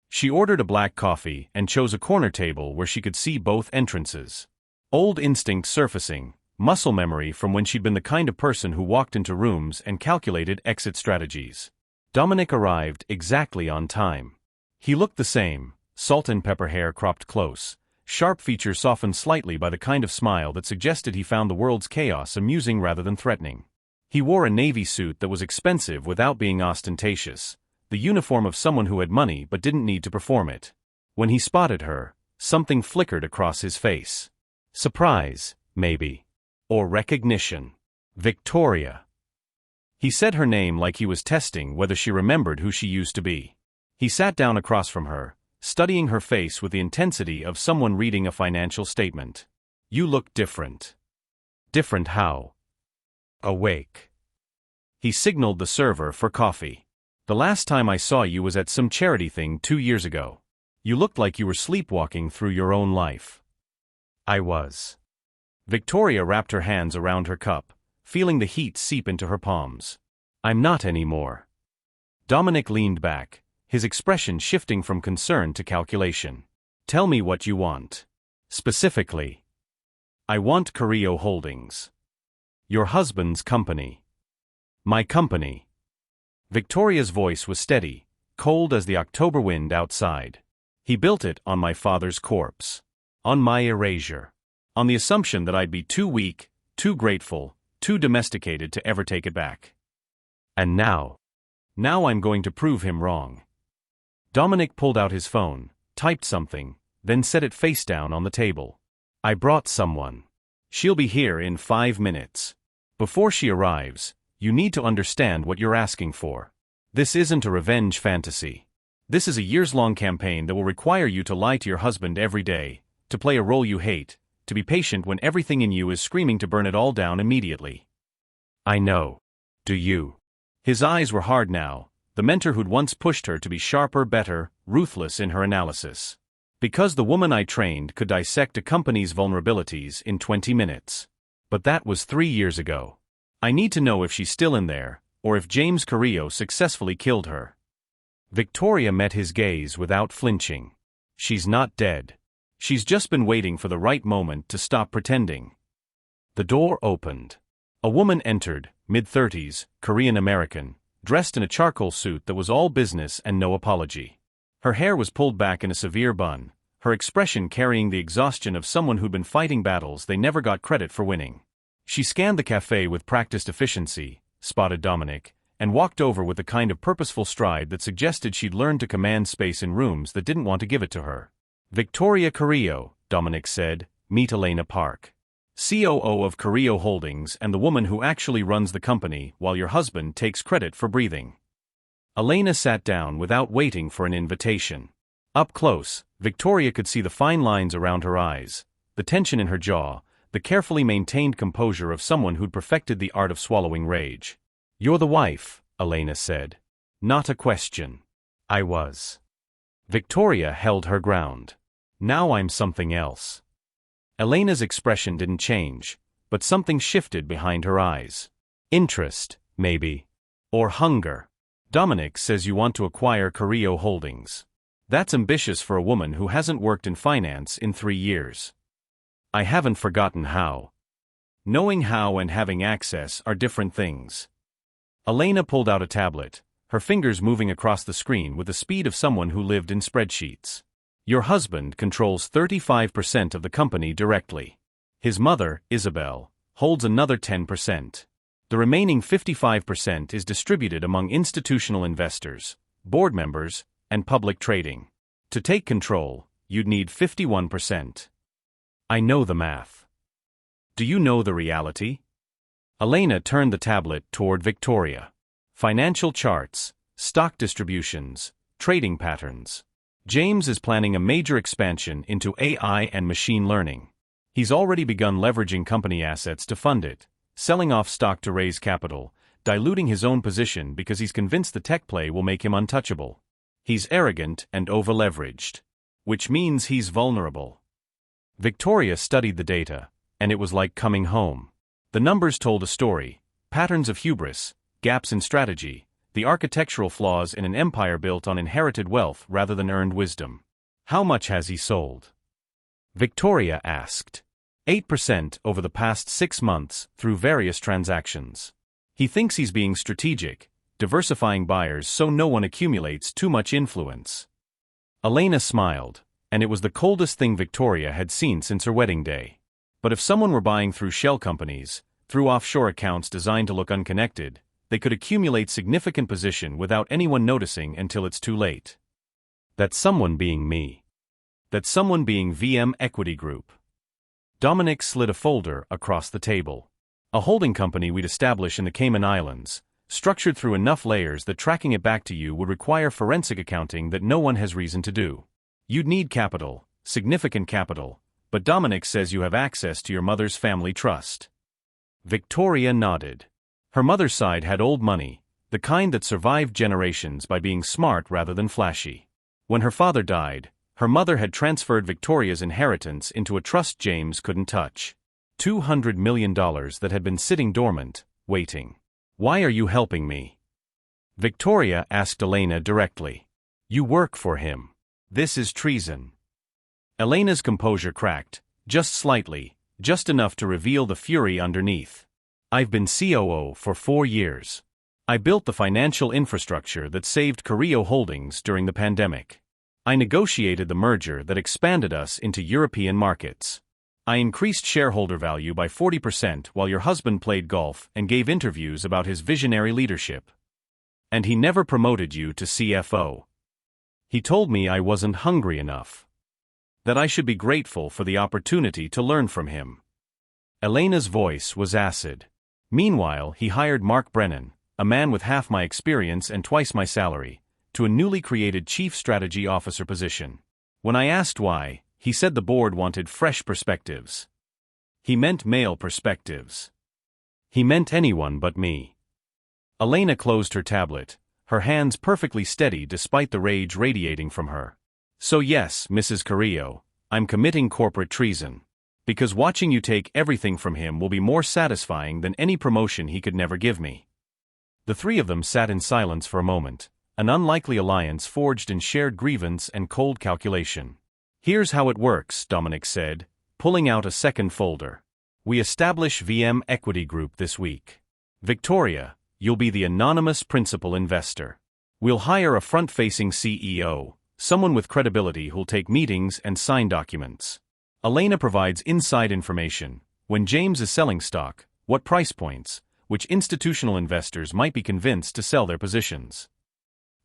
She ordered a black coffee and chose a corner table where she could see both entrances. Old instinct surfacing, muscle memory from when she'd been the kind of person who walked into rooms and calculated exit strategies. Dominic arrived exactly on time. He looked the same, salt and pepper hair cropped close, sharp features softened slightly by the kind of smile that suggested he found the world's chaos amusing rather than threatening. He wore a navy suit that was expensive without being ostentatious, the uniform of someone who had money but didn't need to perform it. When he spotted her, something flickered across his face. Surprise, maybe. Or recognition. Victoria. He said her name like he was testing whether she remembered who she used to be. He sat down across from her, studying her face with the intensity of someone reading a financial statement. You look different. Different how? Awake. He signaled the server for coffee. The last time I saw you was at some charity thing 2 years ago. You looked like you were sleepwalking through your own life. I was. Victoria wrapped her hands around her cup, feeling the heat seep into her palms. I'm not anymore. Dominic leaned back, his expression shifting from concern to calculation. Tell me what you want. Specifically. I want Carrillo Holdings. Your husband's company. My company. Victoria's voice was steady, cold as the October wind outside. He built it on my father's corpse. On my erasure. On the assumption that I'd be too weak, too grateful, too domesticated to ever take it back. And now I'm going to prove him wrong. Dominic pulled out his phone, typed something, then set it face down on the table. I brought someone. She'll be here in 5 minutes. Before she arrives, you need to understand what you're asking for. This isn't a revenge fantasy. This is a years-long campaign that will require you to lie to your husband every day, to play a role you hate, to be patient when everything in you is screaming to burn it all down immediately. I know. Do you? His eyes were hard now, the mentor who'd once pushed her to be sharper, better, ruthless in her analysis. Because the woman I trained could dissect a company's vulnerabilities in 20 minutes. But that was 3 years ago. I need to know if she's still in there, or if James Carrillo successfully killed her. Victoria met his gaze without flinching. She's not dead. She's just been waiting for the right moment to stop pretending. The door opened. A woman entered, mid-30s, Korean-American, dressed in a charcoal suit that was all business and no apology. Her hair was pulled back in a severe bun, her expression carrying the exhaustion of someone who'd been fighting battles they never got credit for winning. She scanned the cafe with practiced efficiency, spotted Dominic, and walked over with the kind of purposeful stride that suggested she'd learned to command space in rooms that didn't want to give it to her. Victoria Carrillo, Dominic said, meet Elena Park. COO of Carrillo Holdings and the woman who actually runs the company while your husband takes credit for breathing. Elena sat down without waiting for an invitation. Up close, Victoria could see the fine lines around her eyes, the tension in her jaw, the carefully maintained composure of someone who'd perfected the art of swallowing rage. You're the wife, Elena said. Not a question. I was. Victoria held her ground. Now I'm something else. Elena's expression didn't change, but something shifted behind her eyes. Interest, maybe. Or hunger. Dominic says you want to acquire Carrillo Holdings. That's ambitious for a woman who hasn't worked in finance in 3 years. I haven't forgotten how. Knowing how and having access are different things. Elena pulled out a tablet, her fingers moving across the screen with the speed of someone who lived in spreadsheets. Your husband controls 35% of the company directly. His mother, Isabel, holds another 10%. The remaining 55% is distributed among institutional investors, board members, and public trading. To take control, you'd need 51%. I know the math. Do you know the reality? Elena turned the tablet toward Victoria. Financial charts, stock distributions, trading patterns. James is planning a major expansion into AI and machine learning. He's already begun leveraging company assets to fund it, selling off stock to raise capital, diluting his own position because he's convinced the tech play will make him untouchable. He's arrogant and over-leveraged. Which means he's vulnerable. Victoria studied the data, and it was like coming home. The numbers told a story, patterns of hubris, gaps in strategy, the architectural flaws in an empire built on inherited wealth rather than earned wisdom. How much has he sold? Victoria asked. 8% over the past 6 months through various transactions. He thinks he's being strategic, diversifying buyers so no one accumulates too much influence. Elena smiled, and it was the coldest thing Victoria had seen since her wedding day. But if someone were buying through shell companies, through offshore accounts designed to look unconnected, they could accumulate significant position without anyone noticing until it's too late. That someone being me. That someone being VM Equity Group. Dominic slid a folder across the table. A holding company we'd establish in the Cayman Islands, structured through enough layers that tracking it back to you would require forensic accounting that no one has reason to do. You'd need capital, significant capital, but Dominic says you have access to your mother's family trust. Victoria nodded. Her mother's side had old money, the kind that survived generations by being smart rather than flashy. When her father died, her mother had transferred Victoria's inheritance into a trust James couldn't touch. $200 million that had been sitting dormant, waiting. Why are you helping me? Victoria asked Elena directly. You work for him. This is treason. Elena's composure cracked, just slightly, just enough to reveal the fury underneath. I've been COO for 4 years. I built the financial infrastructure that saved Carrillo Holdings during the pandemic. I negotiated the merger that expanded us into European markets. I increased shareholder value by 40% while your husband played golf and gave interviews about his visionary leadership. And he never promoted you to CFO. He told me I wasn't hungry enough. That I should be grateful for the opportunity to learn from him. Elena's voice was acid. Meanwhile, he hired Mark Brennan, a man with half my experience and twice my salary, to a newly created Chief Strategy Officer position. When I asked why, he said the board wanted fresh perspectives. He meant male perspectives. He meant anyone but me. Elena closed her tablet, her hands perfectly steady despite the rage radiating from her. So yes, Mrs. Carrillo, I'm committing corporate treason. Because watching you take everything from him will be more satisfying than any promotion he could never give me. The three of them sat in silence for a moment, an unlikely alliance forged in shared grievance and cold calculation. Here's how it works, Dominic said, pulling out a second folder. We establish VM Equity Group this week. Victoria, you'll be the anonymous principal investor. We'll hire a front-facing CEO, someone with credibility who'll take meetings and sign documents. Elena provides inside information. When James is selling stock, what price points, which institutional investors might be convinced to sell their positions.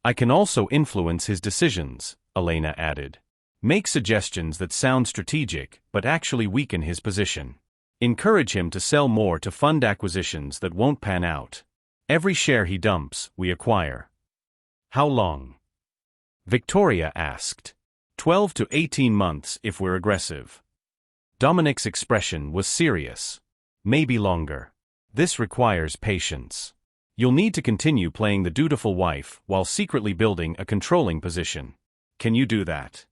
I can also influence his decisions, Elena added. Make suggestions that sound strategic but actually weaken his position. Encourage him to sell more to fund acquisitions that won't pan out. Every share he dumps, we acquire. How long? Victoria asked. 12 to 18 months if we're aggressive. Dominic's expression was serious. Maybe longer. This requires patience. You'll need to continue playing the dutiful wife while secretly building a controlling position. Can you do that?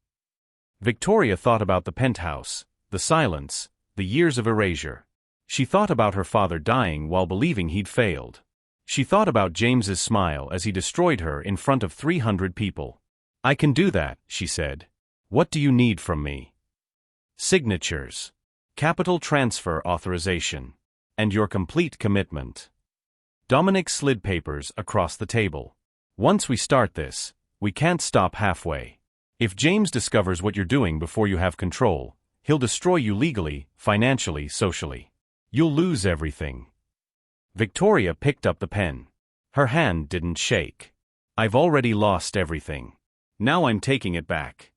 Victoria thought about the penthouse, the silence, the years of erasure. She thought about her father dying while believing he'd failed. She thought about James's smile as he destroyed her in front of 300 people. I can do that, she said. What do you need from me? Signatures. Capital transfer authorization. And your complete commitment. Dominic slid papers across the table. Once we start this, we can't stop halfway. If James discovers what you're doing before you have control, he'll destroy you legally, financially, socially. You'll lose everything. Victoria picked up the pen. Her hand didn't shake. I've already lost everything. Now I'm taking it back.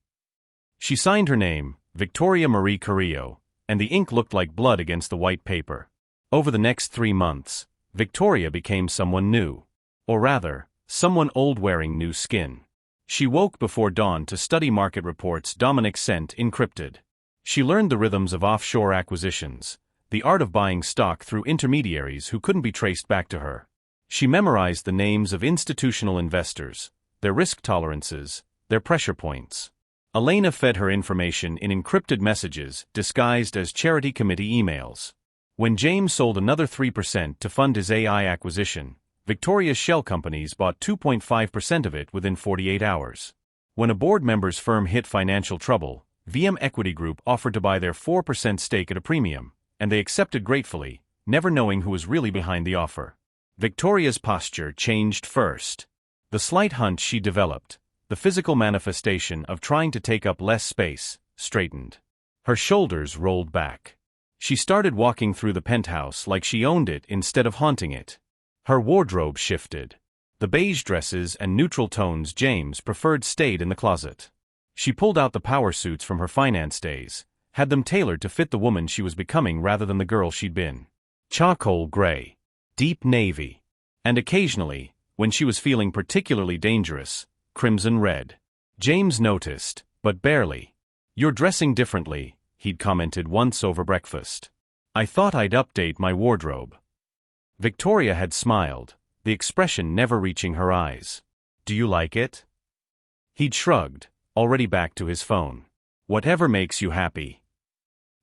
She signed her name, Victoria Marie Carrillo, and the ink looked like blood against the white paper. Over the next 3 months, Victoria became someone new. Or rather, someone old wearing new skin. She woke before dawn to study market reports Dominic sent encrypted. She learned the rhythms of offshore acquisitions, the art of buying stock through intermediaries who couldn't be traced back to her. She memorized the names of institutional investors, their risk tolerances, their pressure points. Elena fed her information in encrypted messages disguised as charity committee emails. When James sold another 3% to fund his AI acquisition, Victoria's shell companies bought 2.5% of it within 48 hours. When a board member's firm hit financial trouble, VM Equity Group offered to buy their 4% stake at a premium, and they accepted gratefully, never knowing who was really behind the offer. Victoria's posture changed first. The slight hunch she developed, the physical manifestation of trying to take up less space, straightened. Her shoulders rolled back. She started walking through the penthouse like she owned it instead of haunting it. Her wardrobe shifted. The beige dresses and neutral tones James preferred stayed in the closet. She pulled out the power suits from her finance days, had them tailored to fit the woman she was becoming rather than the girl she'd been. Charcoal gray, deep navy, and occasionally, when she was feeling particularly dangerous, crimson red. James noticed, but barely. You're dressing differently, he'd commented once over breakfast. I thought I'd update my wardrobe. Victoria had smiled, the expression never reaching her eyes. Do you like it? He'd shrugged, already back to his phone. Whatever makes you happy.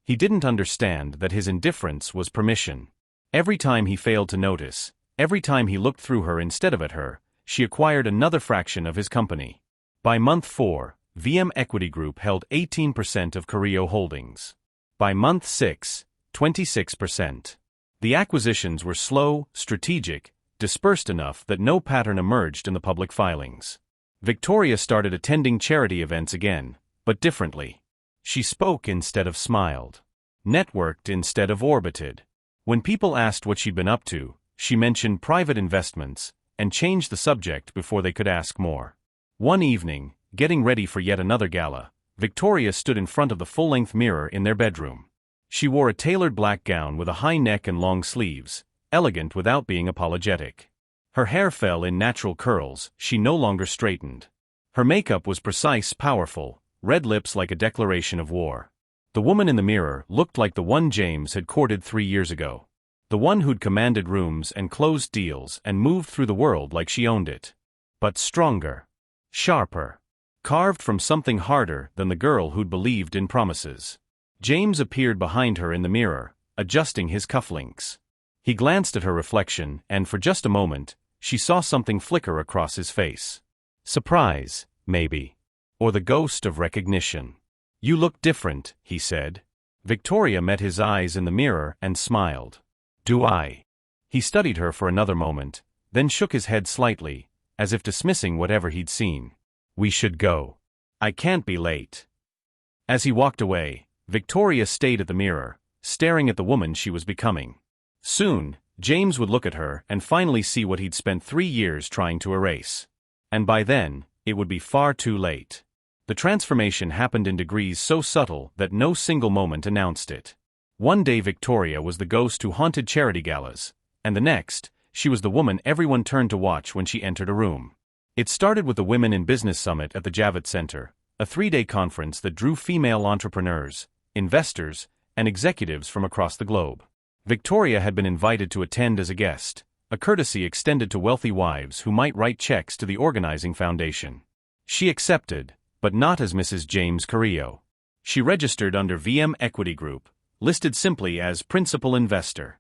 He didn't understand that his indifference was permission. Every time he failed to notice, every time he looked through her instead of at her, she acquired another fraction of his company. By month 4, VM Equity Group held 18% of Carrillo Holdings. By month 6, 26%. The acquisitions were slow, strategic, dispersed enough that no pattern emerged in the public filings. Victoria started attending charity events again, but differently. She spoke instead of smiled. Networked instead of orbited. When people asked what she'd been up to, she mentioned private investments, and changed the subject before they could ask more. One evening, getting ready for yet another gala, Victoria stood in front of the full-length mirror in their bedroom. She wore a tailored black gown with a high neck and long sleeves, elegant without being apologetic. Her hair fell in natural curls, she no longer straightened. Her makeup was precise, powerful, red lips like a declaration of war. The woman in the mirror looked like the one James had courted 3 years ago. The one who'd commanded rooms and closed deals and moved through the world like she owned it. But stronger. Sharper. Carved from something harder than the girl who'd believed in promises. James appeared behind her in the mirror, adjusting his cufflinks. He glanced at her reflection, and for just a moment, she saw something flicker across his face. Surprise, maybe. Or the ghost of recognition. "You look different," he said. Victoria met his eyes in the mirror and smiled. "Do I?" He studied her for another moment, then shook his head slightly, as if dismissing whatever he'd seen. "We should go. I can't be late." As he walked away, Victoria stayed at the mirror, staring at the woman she was becoming. Soon, James would look at her and finally see what he'd spent 3 years trying to erase. And by then, it would be far too late. The transformation happened in degrees so subtle that no single moment announced it. One day Victoria was the ghost who haunted charity galas, and the next, she was the woman everyone turned to watch when she entered a room. It started with the Women in Business Summit at the Javits Center, a 3-day conference that drew female entrepreneurs, investors, and executives from across the globe. Victoria had been invited to attend as a guest, a courtesy extended to wealthy wives who might write checks to the organizing foundation. She accepted, but not as Mrs. James Carrillo. She registered under VM Equity Group, listed simply as principal investor.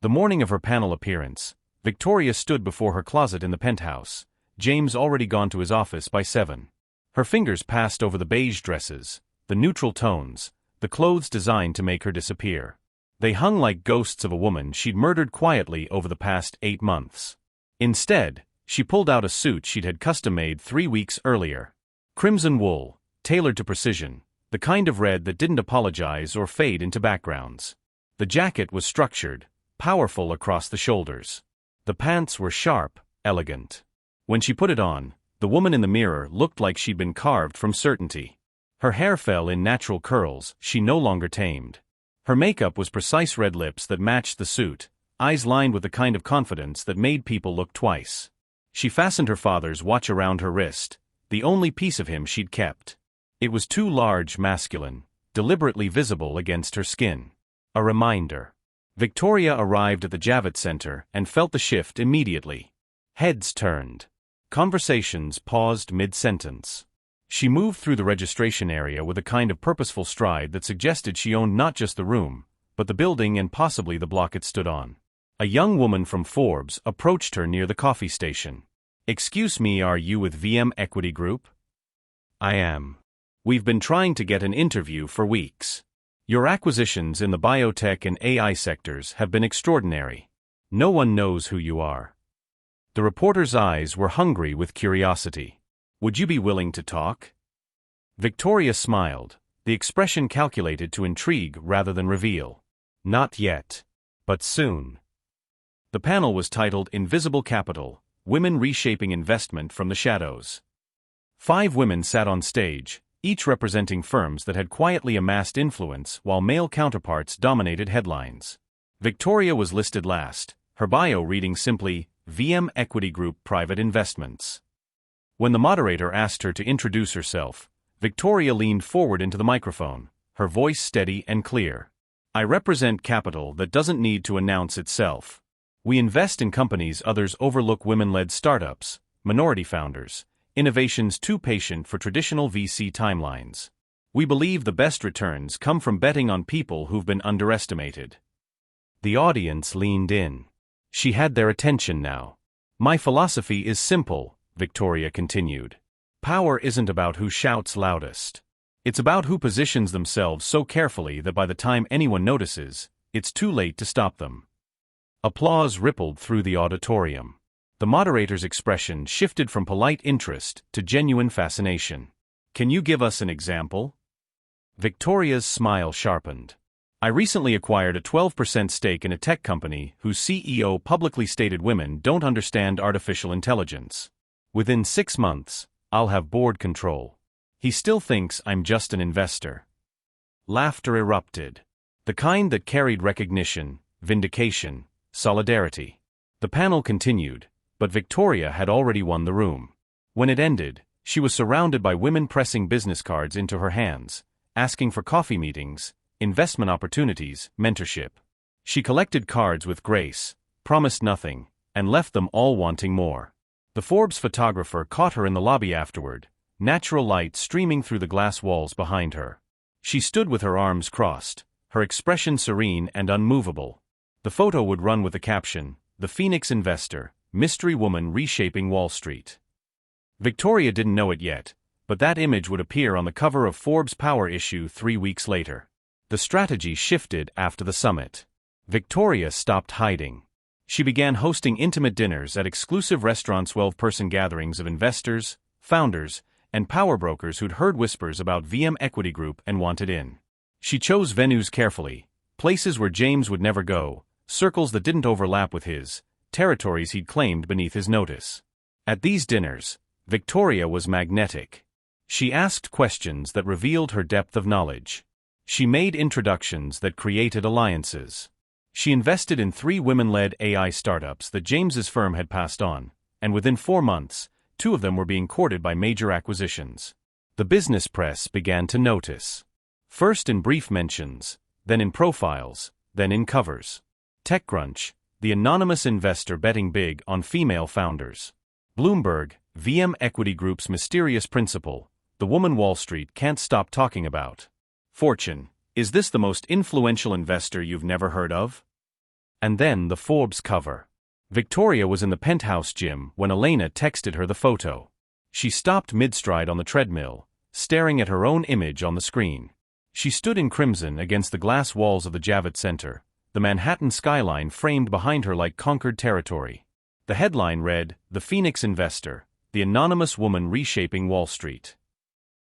The morning of her panel appearance, Victoria stood before her closet in the penthouse, James already gone to his office by 7. Her fingers passed over the beige dresses, the neutral tones, the clothes designed to make her disappear. They hung like ghosts of a woman she'd murdered quietly over the past 8 months. Instead, she pulled out a suit she'd had custom-made 3 weeks earlier. Crimson wool, tailored to precision, the kind of red that didn't apologize or fade into backgrounds. The jacket was structured, powerful across the shoulders. The pants were sharp, elegant. When she put it on, the woman in the mirror looked like she'd been carved from certainty. Her hair fell in natural curls she no longer tamed. Her makeup was precise red lips that matched the suit, eyes lined with the kind of confidence that made people look twice. She fastened her father's watch around her wrist, the only piece of him she'd kept. It was too large, masculine, deliberately visible against her skin. A reminder. Victoria arrived at the Javits Center and felt the shift immediately. Heads turned. Conversations paused mid-sentence. She moved through the registration area with a kind of purposeful stride that suggested she owned not just the room, but the building and possibly the block it stood on. A young woman from Forbes approached her near the coffee station. "Excuse me, are you with VM Equity Group?" "I am. We've been trying to get an interview for weeks. Your acquisitions in the biotech and AI sectors have been extraordinary. No one knows who you are." The reporter's eyes were hungry with curiosity. "Would you be willing to talk?" Victoria smiled, the expression calculated to intrigue rather than reveal. "Not yet. But soon." The panel was titled Invisible Capital, Women Reshaping Investment from the Shadows. 5 women sat on stage, each representing firms that had quietly amassed influence while male counterparts dominated headlines. Victoria was listed last, her bio reading simply, VM Equity Group Private Investments. When the moderator asked her to introduce herself, Victoria leaned forward into the microphone, her voice steady and clear. "I represent capital that doesn't need to announce itself. We invest in companies others overlook, women-led startups, minority founders, innovations too patient for traditional VC timelines. We believe the best returns come from betting on people who've been underestimated." The audience leaned in. She had their attention now. "My philosophy is simple," Victoria continued. "Power isn't about who shouts loudest. It's about who positions themselves so carefully that by the time anyone notices, it's too late to stop them." Applause rippled through the auditorium. The moderator's expression shifted from polite interest to genuine fascination. "Can you give us an example?" Victoria's smile sharpened. "I recently acquired a 12% stake in a tech company whose CEO publicly stated women don't understand artificial intelligence. Within 6 months, I'll have board control. He still thinks I'm just an investor." Laughter erupted. The kind that carried recognition, vindication, solidarity. The panel continued, but Victoria had already won the room. When it ended, she was surrounded by women pressing business cards into her hands, asking for coffee meetings, investment opportunities, mentorship. She collected cards with grace, promised nothing, and left them all wanting more. The Forbes photographer caught her in the lobby afterward, natural light streaming through the glass walls behind her. She stood with her arms crossed, her expression serene and unmovable. The photo would run with the caption, "The Phoenix Investor, Mystery Woman Reshaping Wall Street." Victoria didn't know it yet, but that image would appear on the cover of Forbes' Power issue 3 weeks later. The strategy shifted after the summit. Victoria stopped hiding. She began hosting intimate dinners at exclusive restaurants, 12-person gatherings of investors, founders, and power brokers who'd heard whispers about VM Equity Group and wanted in. She chose venues carefully, places where James would never go, circles that didn't overlap with his, territories he'd claimed beneath his notice. At these dinners, Victoria was magnetic. She asked questions that revealed her depth of knowledge. She made introductions that created alliances. She invested in 3 women-led AI startups that James's firm had passed on, and within 4 months, 2 of them were being courted by major acquisitions. The business press began to notice. First in brief mentions, then in profiles, then in covers. TechCrunch, the anonymous investor betting big on female founders. Bloomberg, VM Equity Group's mysterious principal, the woman Wall Street can't stop talking about. Fortune, is this the most influential investor you've never heard of? And then the Forbes cover. Victoria was in the penthouse gym when Elena texted her the photo. She stopped mid-stride on the treadmill, staring at her own image on the screen. She stood in crimson against the glass walls of the Javits Center, the Manhattan skyline framed behind her like conquered territory. The headline read, "The Phoenix Investor, the anonymous woman reshaping Wall Street."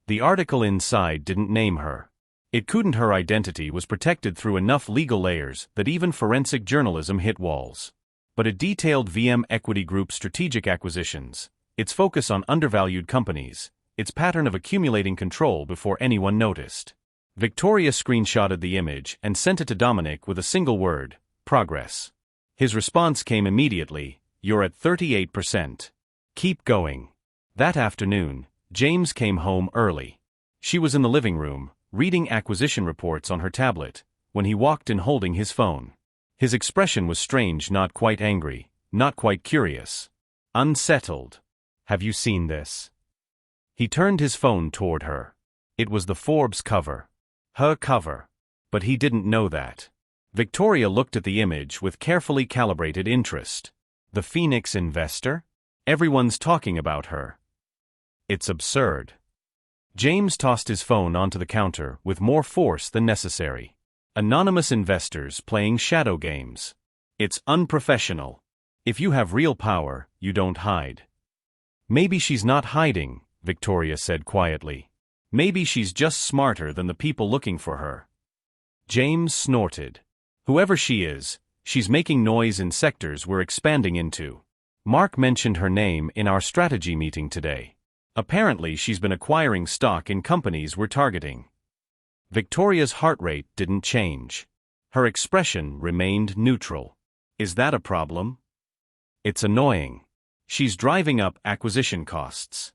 The article inside didn't name her. It couldn't. Her identity was protected through enough legal layers that even forensic journalism hit walls. But it detailed VM Equity Group's strategic acquisitions, its focus on undervalued companies, its pattern of accumulating control before anyone noticed. Victoria screenshotted the image and sent it to Dominic with a single word, "Progress." His response came immediately, "You're at 38%. Keep going." That afternoon, James came home early. She was in the living room, reading acquisition reports on her tablet, when he walked in holding his phone. His expression was strange, not quite angry, not quite curious. Unsettled. "Have you seen this?" He turned his phone toward her. It was the Forbes cover. Her cover. But he didn't know that. Victoria looked at the image with carefully calibrated interest. The Phoenix Investor? Everyone's talking about her. It's absurd. James tossed his phone onto the counter with more force than necessary. Anonymous investors playing shadow games. It's unprofessional. If you have real power, you don't hide. Maybe she's not hiding, Victoria said quietly. Maybe she's just smarter than the people looking for her. James snorted. Whoever she is, she's making noise in sectors we're expanding into. Mark mentioned her name in our strategy meeting today. Apparently she's been acquiring stock in companies we're targeting. Victoria's heart rate didn't change. Her expression remained neutral. Is that a problem? It's annoying. She's driving up acquisition costs.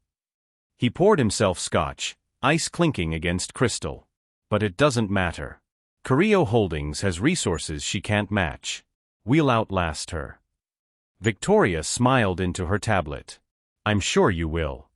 He poured himself scotch, ice clinking against crystal. But it doesn't matter. Carrillo Holdings has resources she can't match. We'll outlast her. Victoria smiled into her tablet. I'm sure you will.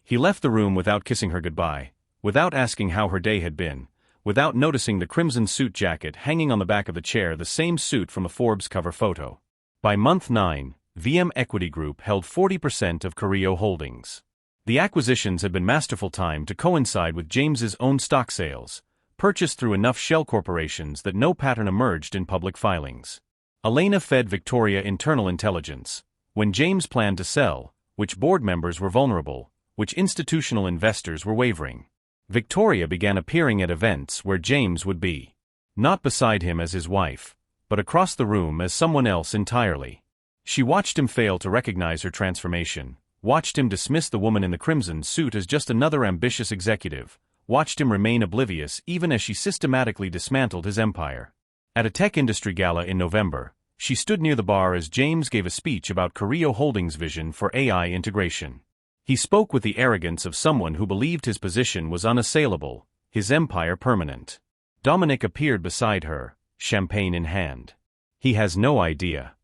He left the room without kissing her goodbye, without asking how her day had been, without noticing the crimson suit jacket hanging on the back of the chair, the same suit from a Forbes cover photo. By month 9, VM Equity Group held 40% of Carrillo Holdings. The acquisitions had been masterful timed to coincide with James's own stock sales, purchased through enough shell corporations that no pattern emerged in public filings. Elena fed Victoria internal intelligence. When James planned to sell, which board members were vulnerable, which institutional investors were wavering. Victoria began appearing at events where James would be. Not beside him as his wife, but across the room as someone else entirely. She watched him fail to recognize her transformation, watched him dismiss the woman in the crimson suit as just another ambitious executive, watched him remain oblivious even as she systematically dismantled his empire. At a tech industry gala in November, she stood near the bar as James gave a speech about Carrillo Holdings' vision for AI integration. He spoke with the arrogance of someone who believed his position was unassailable, his empire permanent. Dominic appeared beside her, champagne in hand. He has no idea.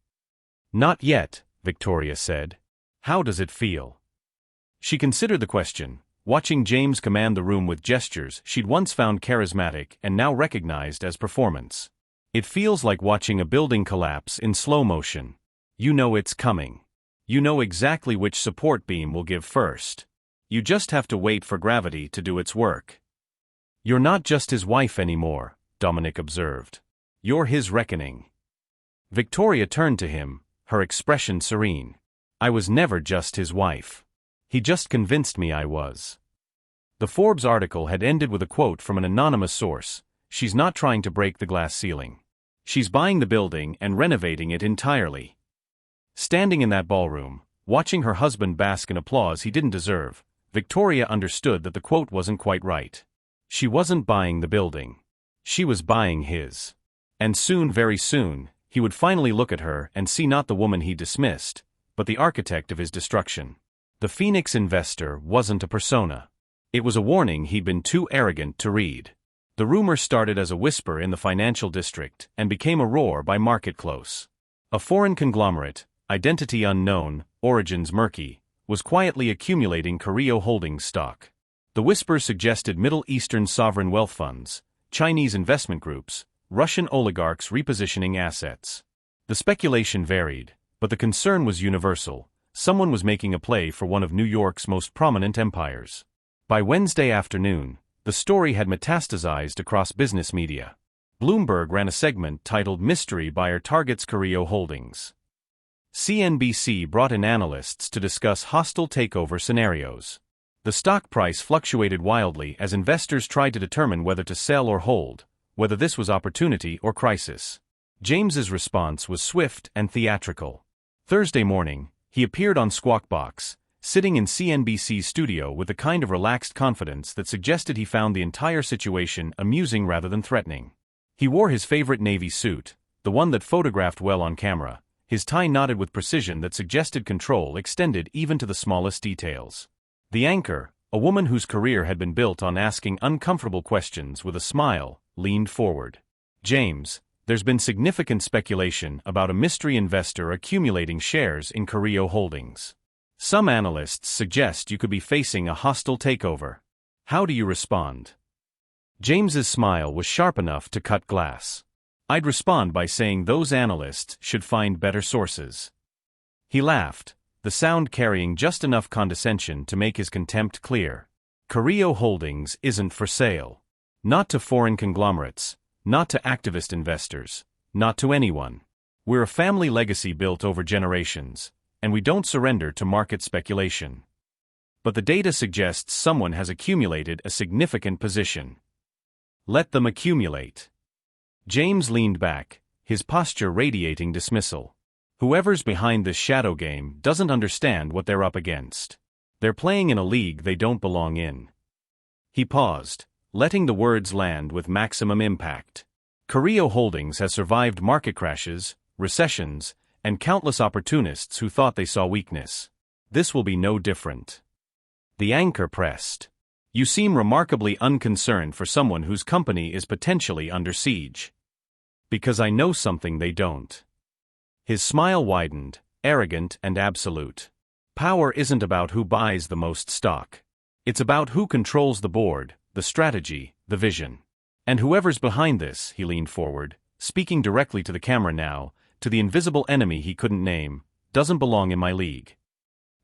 Not yet, Victoria said. How does it feel? She considered the question, watching James command the room with gestures she'd once found charismatic and now recognized as performance. It feels like watching a building collapse in slow motion. You know it's coming. You know exactly which support beam will give first. You just have to wait for gravity to do its work. You're not just his wife anymore, Dominic observed. You're his reckoning. Victoria turned to him, her expression serene. I was never just his wife. He just convinced me I was. The Forbes article had ended with a quote from an anonymous source. She's not trying to break the glass ceiling. She's buying the building and renovating it entirely. Standing in that ballroom, watching her husband bask in applause he didn't deserve, Victoria understood that the quote wasn't quite right. She wasn't buying the building. She was buying his. And soon, very soon, he would finally look at her and see not the woman he dismissed, but the architect of his destruction. The Phoenix investor wasn't a persona. It was a warning he'd been too arrogant to read. The rumor started as a whisper in the financial district and became a roar by market close. A foreign conglomerate, identity unknown, origins murky, was quietly accumulating Carrillo Holdings stock. The whispers suggested Middle Eastern sovereign wealth funds, Chinese investment groups, Russian oligarchs repositioning assets. The speculation varied, but the concern was universal. Someone was making a play for one of New York's most prominent empires. By Wednesday afternoon, the story had metastasized across business media. Bloomberg ran a segment titled Mystery Buyer Targets Carrillo Holdings. CNBC brought in analysts to discuss hostile takeover scenarios. The stock price fluctuated wildly as investors tried to determine whether to sell or hold, whether this was opportunity or crisis. James's response was swift and theatrical. Thursday morning, he appeared on Squawk Box, sitting in CNBC's studio with the kind of relaxed confidence that suggested he found the entire situation amusing rather than threatening. He wore his favorite navy suit, the one that photographed well on camera, his tie knotted with precision that suggested control extended even to the smallest details. The anchor, a woman whose career had been built on asking uncomfortable questions with a smile, leaned forward. James, there's been significant speculation about a mystery investor accumulating shares in Carrillo Holdings. Some analysts suggest you could be facing a hostile takeover. How do you respond? James's smile was sharp enough to cut glass. I'd respond by saying those analysts should find better sources. He laughed, the sound carrying just enough condescension to make his contempt clear. Carrillo Holdings isn't for sale. Not to foreign conglomerates, not to activist investors, not to anyone. We're a family legacy built over generations, and we don't surrender to market speculation. But the data suggests someone has accumulated a significant position. Let them accumulate. James leaned back, his posture radiating dismissal. Whoever's behind this shadow game doesn't understand what they're up against. They're playing in a league they don't belong in. He paused, letting the words land with maximum impact. Carrillo Holdings has survived market crashes, recessions, and countless opportunists who thought they saw weakness. This will be no different. The anchor pressed. You seem remarkably unconcerned for someone whose company is potentially under siege. Because I know something they don't. His smile widened, arrogant and absolute. Power isn't about who buys the most stock. It's about who controls the board, the strategy, the vision. And whoever's behind this, he leaned forward, speaking directly to the camera now, to the invisible enemy he couldn't name, doesn't belong in my league.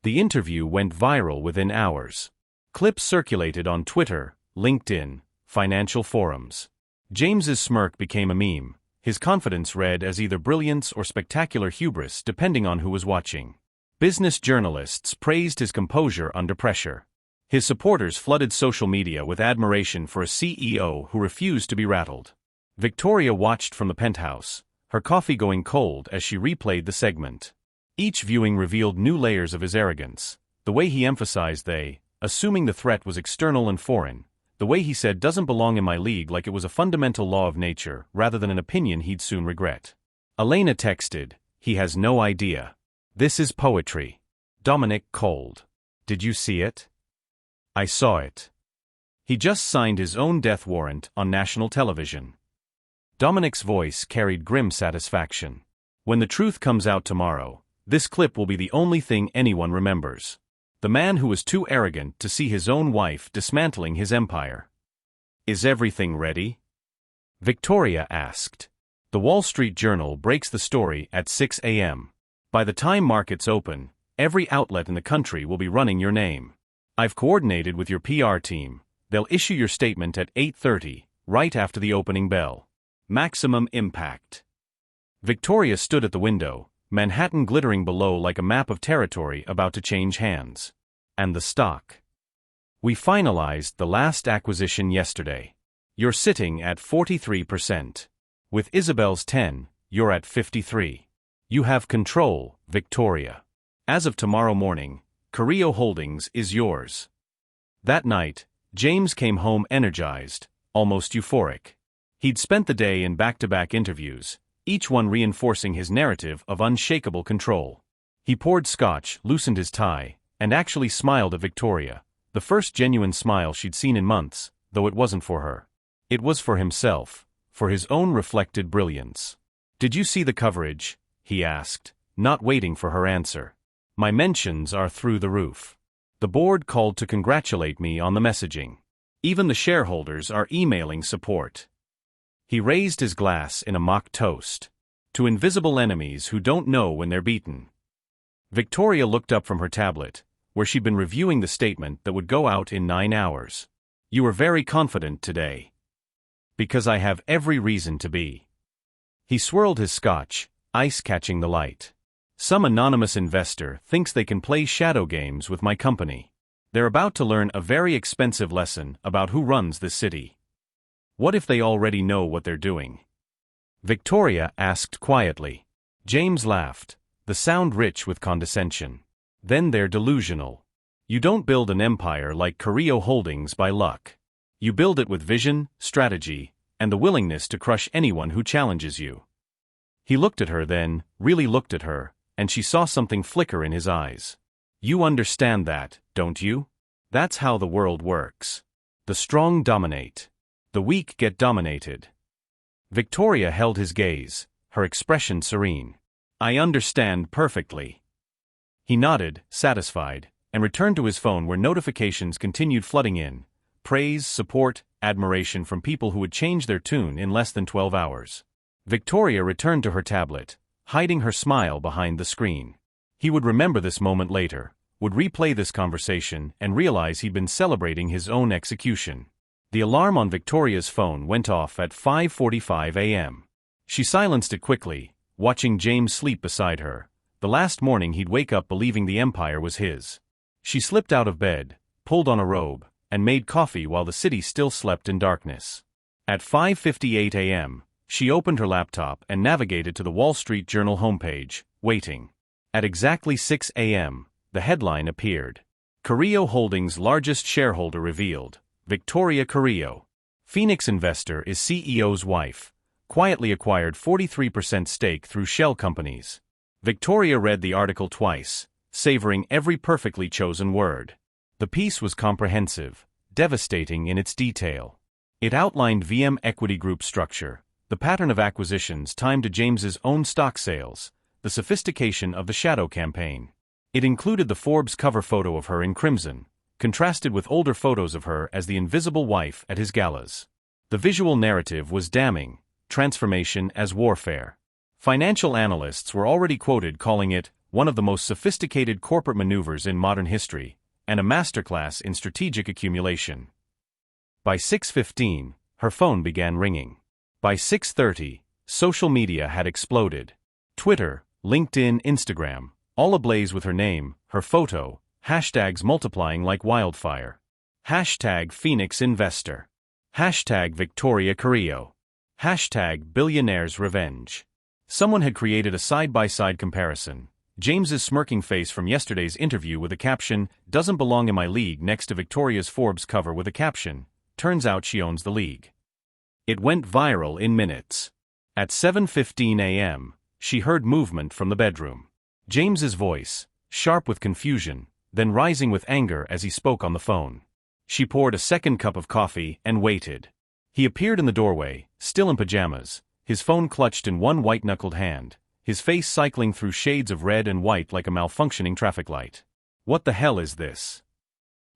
The interview went viral within hours. Clips circulated on Twitter, LinkedIn, financial forums. James's smirk became a meme, His confidence read as either brilliance or spectacular hubris depending on who was watching. Business journalists praised his composure under pressure. His supporters flooded social media with admiration for a CEO who refused to be rattled. Victoria watched from the penthouse, her coffee going cold as she replayed the segment. Each viewing revealed new layers of his arrogance. The way he emphasized they, assuming the threat was external and foreign. The way he said doesn't belong in my league like it was a fundamental law of nature rather than an opinion he'd soon regret. Elena texted, "He has no idea. This is poetry." Dominic cold. "Did you see it?" "I saw it. He just signed his own death warrant on national television." Dominic's voice carried grim satisfaction. "When the truth comes out tomorrow, this clip will be the only thing anyone remembers. The man who was too arrogant to see his own wife dismantling his empire." "Is everything ready?" Victoria asked. The Wall Street Journal breaks the story at 6 a.m. By the time markets open, every outlet in the country will be running your name. I've coordinated with your PR team. They'll issue your statement at 8:30, right after the opening bell. Maximum impact. Victoria stood at the window, Manhattan glittering below like a map of territory about to change hands. "And the stock. We finalized the last acquisition yesterday. You're sitting at 43%. With Isabel's 10, you're at 53. You have control, Victoria. As of tomorrow morning, Carrillo Holdings is yours." That night, James came home energized, almost euphoric. He'd spent the day in back-to-back interviews, each one reinforcing his narrative of unshakable control. He poured scotch, loosened his tie, and actually smiled at Victoria, the first genuine smile she'd seen in months, though it wasn't for her. It was for himself, for his own reflected brilliance. "Did you see the coverage?" he asked, not waiting for her answer. "My mentions are through the roof. The board called to congratulate me on the messaging. Even the shareholders are emailing support." He raised his glass in a mock toast. "To invisible enemies who don't know when they're beaten." Victoria looked up from her tablet, where she'd been reviewing the statement that would go out in 9 hours. "You were very confident today." "Because I have every reason to be." He swirled his scotch, ice catching the light. "Some anonymous investor thinks they can play shadow games with my company. They're about to learn a very expensive lesson about who runs this city." "What if they already know what they're doing?" Victoria asked quietly. James laughed, the sound rich with condescension. "Then they're delusional. You don't build an empire like Carrillo Holdings by luck. You build it with vision, strategy, and the willingness to crush anyone who challenges you." He looked at her then, really looked at her, and she saw something flicker in his eyes. "You understand that, don't you? That's how the world works. The strong dominate. The weak get dominated." Victoria held his gaze, her expression serene. "I understand perfectly." He nodded, satisfied, and returned to his phone where notifications continued flooding in. Praise, support, admiration from people who would change their tune in less than 12 hours. Victoria returned to her tablet, hiding her smile behind the screen. He would remember this moment later, would replay this conversation and realize he'd been celebrating his own execution. The alarm on Victoria's phone went off at 5:45 a.m. She silenced it quickly, watching James sleep beside her. The last morning he'd wake up believing the empire was his. She slipped out of bed, pulled on a robe, and made coffee while the city still slept in darkness. At 5:58 a.m., she opened her laptop and navigated to the Wall Street Journal homepage, waiting. At exactly 6 a.m., the headline appeared. Carrillo Holdings' largest shareholder revealed. Victoria Carrillo, Phoenix investor, is CEO's wife, quietly acquired 43% stake through shell companies. Victoria read the article twice, savoring every perfectly chosen word. The piece was comprehensive, devastating in its detail. It outlined VM Equity Group's structure, the pattern of acquisitions timed to James's own stock sales, the sophistication of the shadow campaign. It included the Forbes cover photo of her in crimson, contrasted with older photos of her as the invisible wife at his galas. The visual narrative was damning, transformation as warfare. Financial analysts were already quoted calling it one of the most sophisticated corporate maneuvers in modern history, and a masterclass in strategic accumulation. By 6:15, her phone began ringing. By 6:30, Social media had exploded. Twitter, LinkedIn, Instagram, all ablaze with her name, her photo, hashtags multiplying like wildfire. Hashtag Phoenix Investor. Hashtag Victoria Carrillo. Hashtag Billionaire's Revenge. Someone had created a side-by-side comparison. James's smirking face from yesterday's interview with a caption, "Doesn't belong in my league," next to Victoria's Forbes cover with a caption, "Turns out she owns the league." It went viral in minutes. At 7:15 a.m., she heard movement from the bedroom. James's voice, sharp with confusion, then rising with anger as he spoke on the phone. She poured a second cup of coffee and waited. He appeared in the doorway, still in pajamas, his phone clutched in one white-knuckled hand, his face cycling through shades of red and white like a malfunctioning traffic light. "What the hell is this?"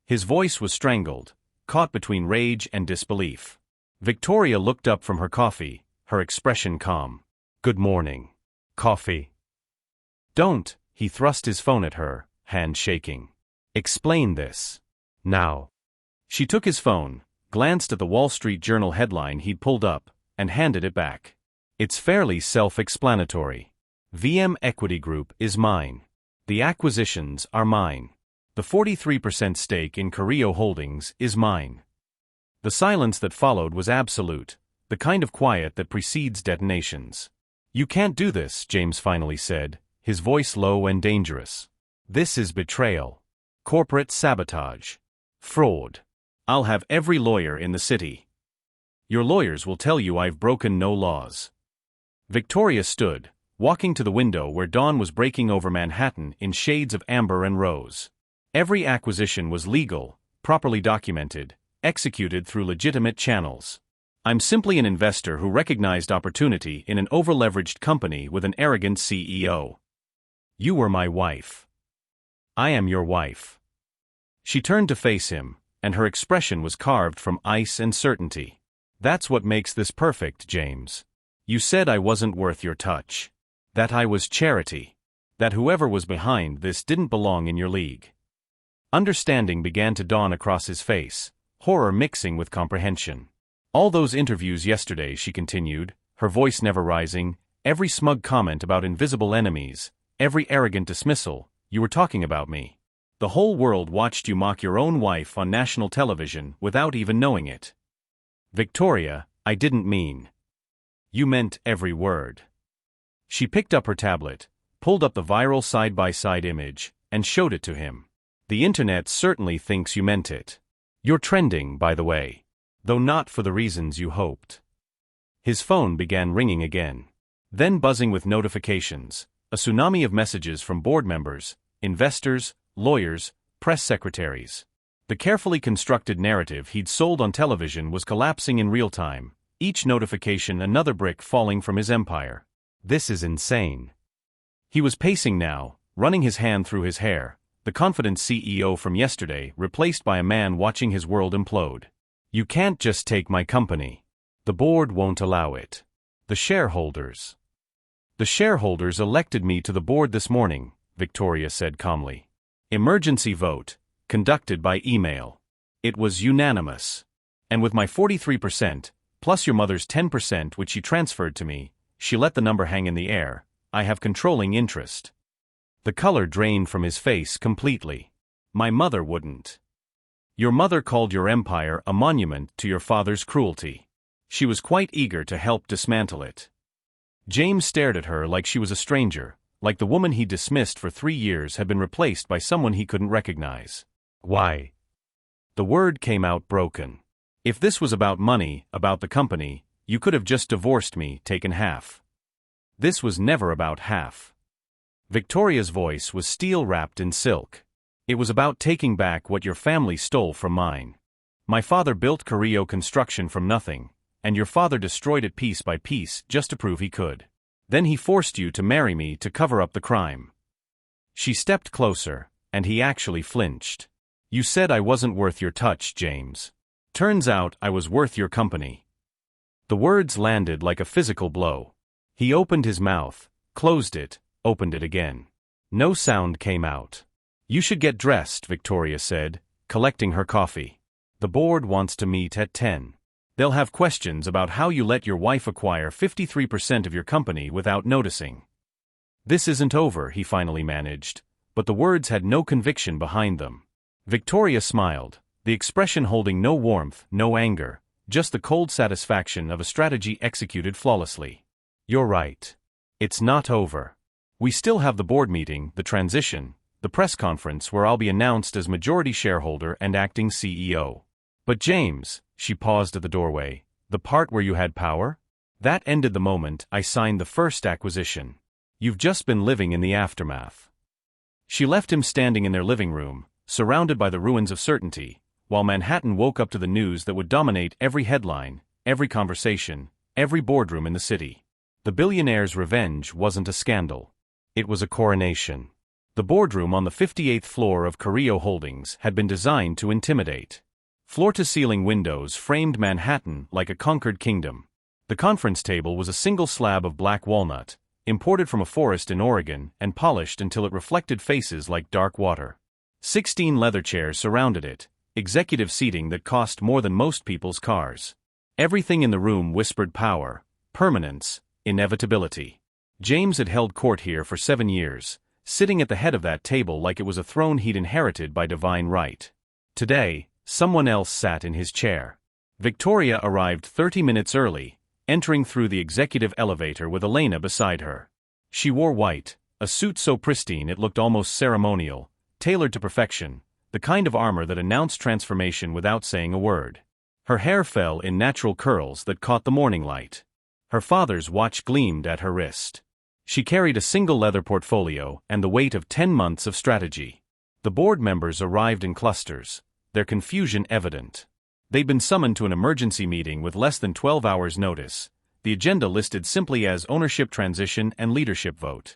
His voice was strangled, caught between rage and disbelief. Victoria looked up from her coffee, her expression calm. "Good morning. Coffee?" "Don't," he thrust his phone at her, hand shaking. "Explain this. Now." She took his phone, glanced at the Wall Street Journal headline he'd pulled up, and handed it back. "It's fairly self-explanatory. VM Equity Group is mine. The acquisitions are mine. The 43% stake in Carrillo Holdings is mine." The silence that followed was absolute, the kind of quiet that precedes detonations. "You can't do this," James finally said, his voice low and dangerous. "This is betrayal. Corporate sabotage. Fraud. I'll have every lawyer in the city. Your lawyers will tell you I've broken no laws." Victoria stood, walking to the window where dawn was breaking over Manhattan in shades of amber and rose. Every acquisition was legal, properly documented, executed through legitimate channels. "I'm simply an investor who recognized opportunity in an over-leveraged company with an arrogant CEO. You were my wife. I am your wife." She turned to face him, and her expression was carved from ice and certainty. "That's what makes this perfect, James. You said I wasn't worth your touch. That I was charity. That whoever was behind this didn't belong in your league." Understanding began to dawn across his face, horror mixing with comprehension. "All those interviews yesterday," she continued, her voice never rising, "every smug comment about invisible enemies, every arrogant dismissal, you were talking about me. The whole world watched you mock your own wife on national television without even knowing it. Victoria, I didn't mean. You meant every word." She picked up her tablet, pulled up the viral side-by-side image, and showed it to him. "The internet certainly thinks you meant it. You're trending, by the way. Though not for the reasons you hoped." His phone began ringing again. Then buzzing with notifications, a tsunami of messages from board members, investors, lawyers, press secretaries. The carefully constructed narrative he'd sold on television was collapsing in real time, each notification another brick falling from his empire. "This is insane." He was pacing now, running his hand through his hair, the confident CEO from yesterday replaced by a man watching his world implode. "You can't just take my company. The board won't allow it. The shareholders." "The shareholders elected me to the board this morning," Victoria said calmly. "Emergency vote, conducted by email. It was unanimous. And with my 43%, plus your mother's 10% which she transferred to me," she let the number hang in the air, "I have controlling interest." The color drained from his face completely. "My mother wouldn't. Your mother called your empire a monument to your father's cruelty. She was quite eager to help dismantle it." James stared at her like she was a stranger, like the woman he dismissed for 3 years had been replaced by someone he couldn't recognize. "Why?" The word came out broken. "If this was about money, about the company, you could have just divorced me, taken half. This was never about half." Victoria's voice was steel-wrapped in silk. "It was about taking back what your family stole from mine. My father built Carrillo Construction from nothing, and your father destroyed it piece by piece just to prove he could. Then he forced you to marry me to cover up the crime." She stepped closer, and he actually flinched. "You said I wasn't worth your touch, James. Turns out I was worth your company." The words landed like a physical blow. He opened his mouth, closed it, opened it again. No sound came out. "You should get dressed," Victoria said, collecting her coffee. "The board wants to meet at 10. They'll have questions about how you let your wife acquire 53% of your company without noticing. This isn't over, he finally managed, but the words had no conviction behind them. Victoria smiled, the expression holding no warmth, no anger, just the cold satisfaction of a strategy executed flawlessly. You're right. It's not over. We still have the board meeting, the transition, the press conference where I'll be announced as majority shareholder and acting CEO. But James, she paused at the doorway, the part where you had power? That ended the moment I signed the first acquisition. You've just been living in the aftermath. She left him standing in their living room, surrounded by the ruins of certainty, while Manhattan woke up to the news that would dominate every headline, every conversation, every boardroom in the city. The billionaire's revenge wasn't a scandal. It was a coronation. The boardroom on the 58th floor of Carrillo Holdings had been designed to intimidate. Floor-to-ceiling windows framed Manhattan like a conquered kingdom. The conference table was a single slab of black walnut, imported from a forest in Oregon and polished until it reflected faces like dark water. 16 leather chairs surrounded it, executive seating that cost more than most people's cars. Everything in the room whispered power, permanence, inevitability. James had held court here for 7 years, sitting at the head of that table like it was a throne he'd inherited by divine right. Today, someone else sat in his chair. Victoria arrived 30 minutes early, entering through the executive elevator with Elena beside her. She wore white, a suit so pristine it looked almost ceremonial, tailored to perfection, the kind of armor that announced transformation without saying a word. Her hair fell in natural curls that caught the morning light. Her father's watch gleamed at her wrist. She carried a single leather portfolio and the weight of 10 months of strategy. The board members arrived in clusters, their confusion evident. They'd been summoned to an emergency meeting with less than 12 hours' notice, the agenda listed simply as ownership transition and leadership vote.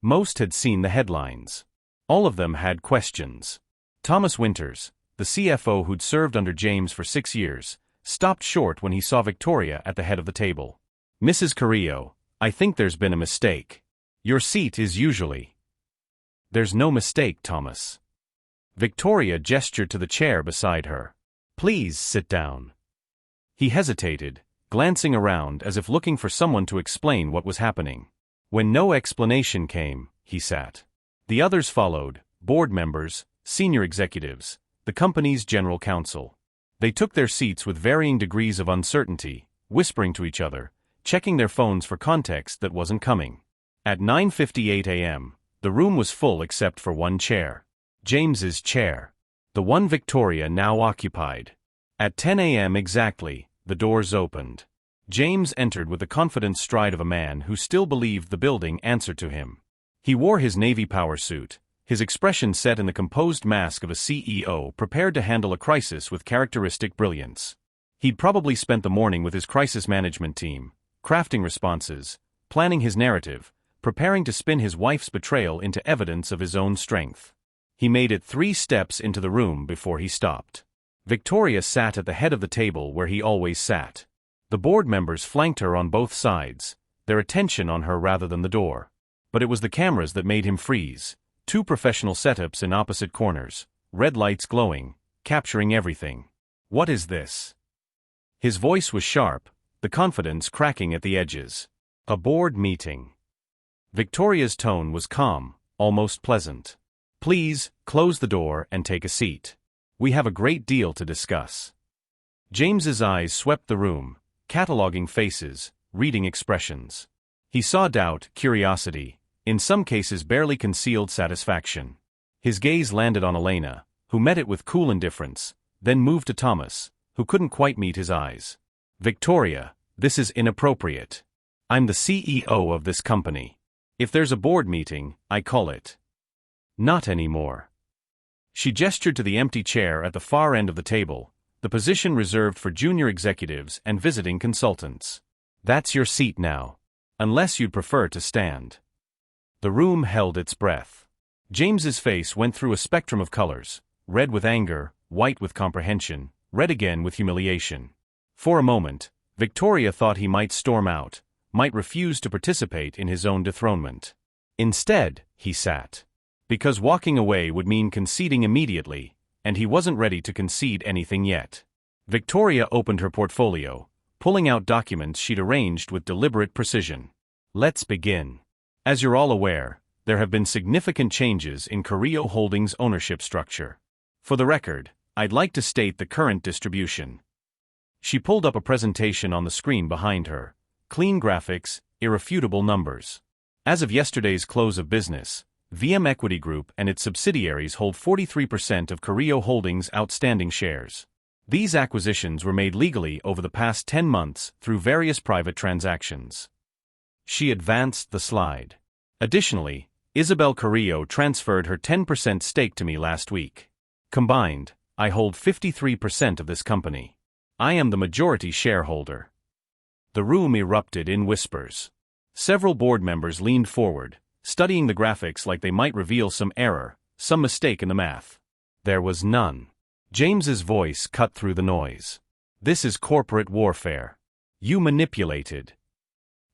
Most had seen the headlines. All of them had questions. Thomas Winters, the CFO who'd served under James for 6 years, stopped short when he saw Victoria at the head of the table. Mrs. Carrillo, I think there's been a mistake. Your seat is usually. There's no mistake, Thomas. Victoria gestured to the chair beside her. Please sit down. He hesitated, glancing around as if looking for someone to explain what was happening. When no explanation came, he sat. The others followed, board members, senior executives, the company's general counsel. They took their seats with varying degrees of uncertainty, whispering to each other, checking their phones for context that wasn't coming. At 9:58 a.m., the room was full except for one chair. James's chair. The one Victoria now occupied. At 10 a.m. exactly, the doors opened. James entered with the confident stride of a man who still believed the building answered to him. He wore his Navy power suit, his expression set in the composed mask of a CEO prepared to handle a crisis with characteristic brilliance. He'd probably spent the morning with his crisis management team, crafting responses, planning his narrative, preparing to spin his wife's betrayal into evidence of his own strength. He made it 3 steps into the room before he stopped. Victoria sat at the head of the table where he always sat. The board members flanked her on both sides, their attention on her rather than the door. But it was the cameras that made him freeze. 2 professional setups in opposite corners, red lights glowing, capturing everything. What is this? His voice was sharp, the confidence cracking at the edges. A board meeting. Victoria's tone was calm, almost pleasant. Please, close the door and take a seat. We have a great deal to discuss. James's eyes swept the room, cataloging faces, reading expressions. He saw doubt, curiosity, in some cases barely concealed satisfaction. His gaze landed on Elena, who met it with cool indifference, then moved to Thomas, who couldn't quite meet his eyes. Victoria, this is inappropriate. I'm the CEO of this company. If there's a board meeting, I call it. Not anymore. She gestured to the empty chair at the far end of the table, the position reserved for junior executives and visiting consultants. That's your seat now. Unless you'd prefer to stand. The room held its breath. James's face went through a spectrum of colors, red with anger, white with comprehension, red again with humiliation. For a moment, Victoria thought he might storm out, might refuse to participate in his own dethronement. Instead, he sat. Because walking away would mean conceding immediately, and he wasn't ready to concede anything yet. Victoria opened her portfolio, pulling out documents she'd arranged with deliberate precision. Let's begin. As you're all aware, there have been significant changes in Carrillo Holdings' ownership structure. For the record, I'd like to state the current distribution. She pulled up a presentation on the screen behind her. Clean graphics, irrefutable numbers. As of yesterday's close of business, VM Equity Group and its subsidiaries hold 43% of Carrillo Holdings' outstanding shares. These acquisitions were made legally over the past 10 months through various private transactions. She advanced the slide. Additionally, Isabel Carrillo transferred her 10% stake to me last week. Combined, I hold 53% of this company. I am the majority shareholder. The room erupted in whispers. Several board members leaned forward, studying the graphics like they might reveal some error, some mistake in the math. There was none. James's voice cut through the noise. This is corporate warfare. You manipulated.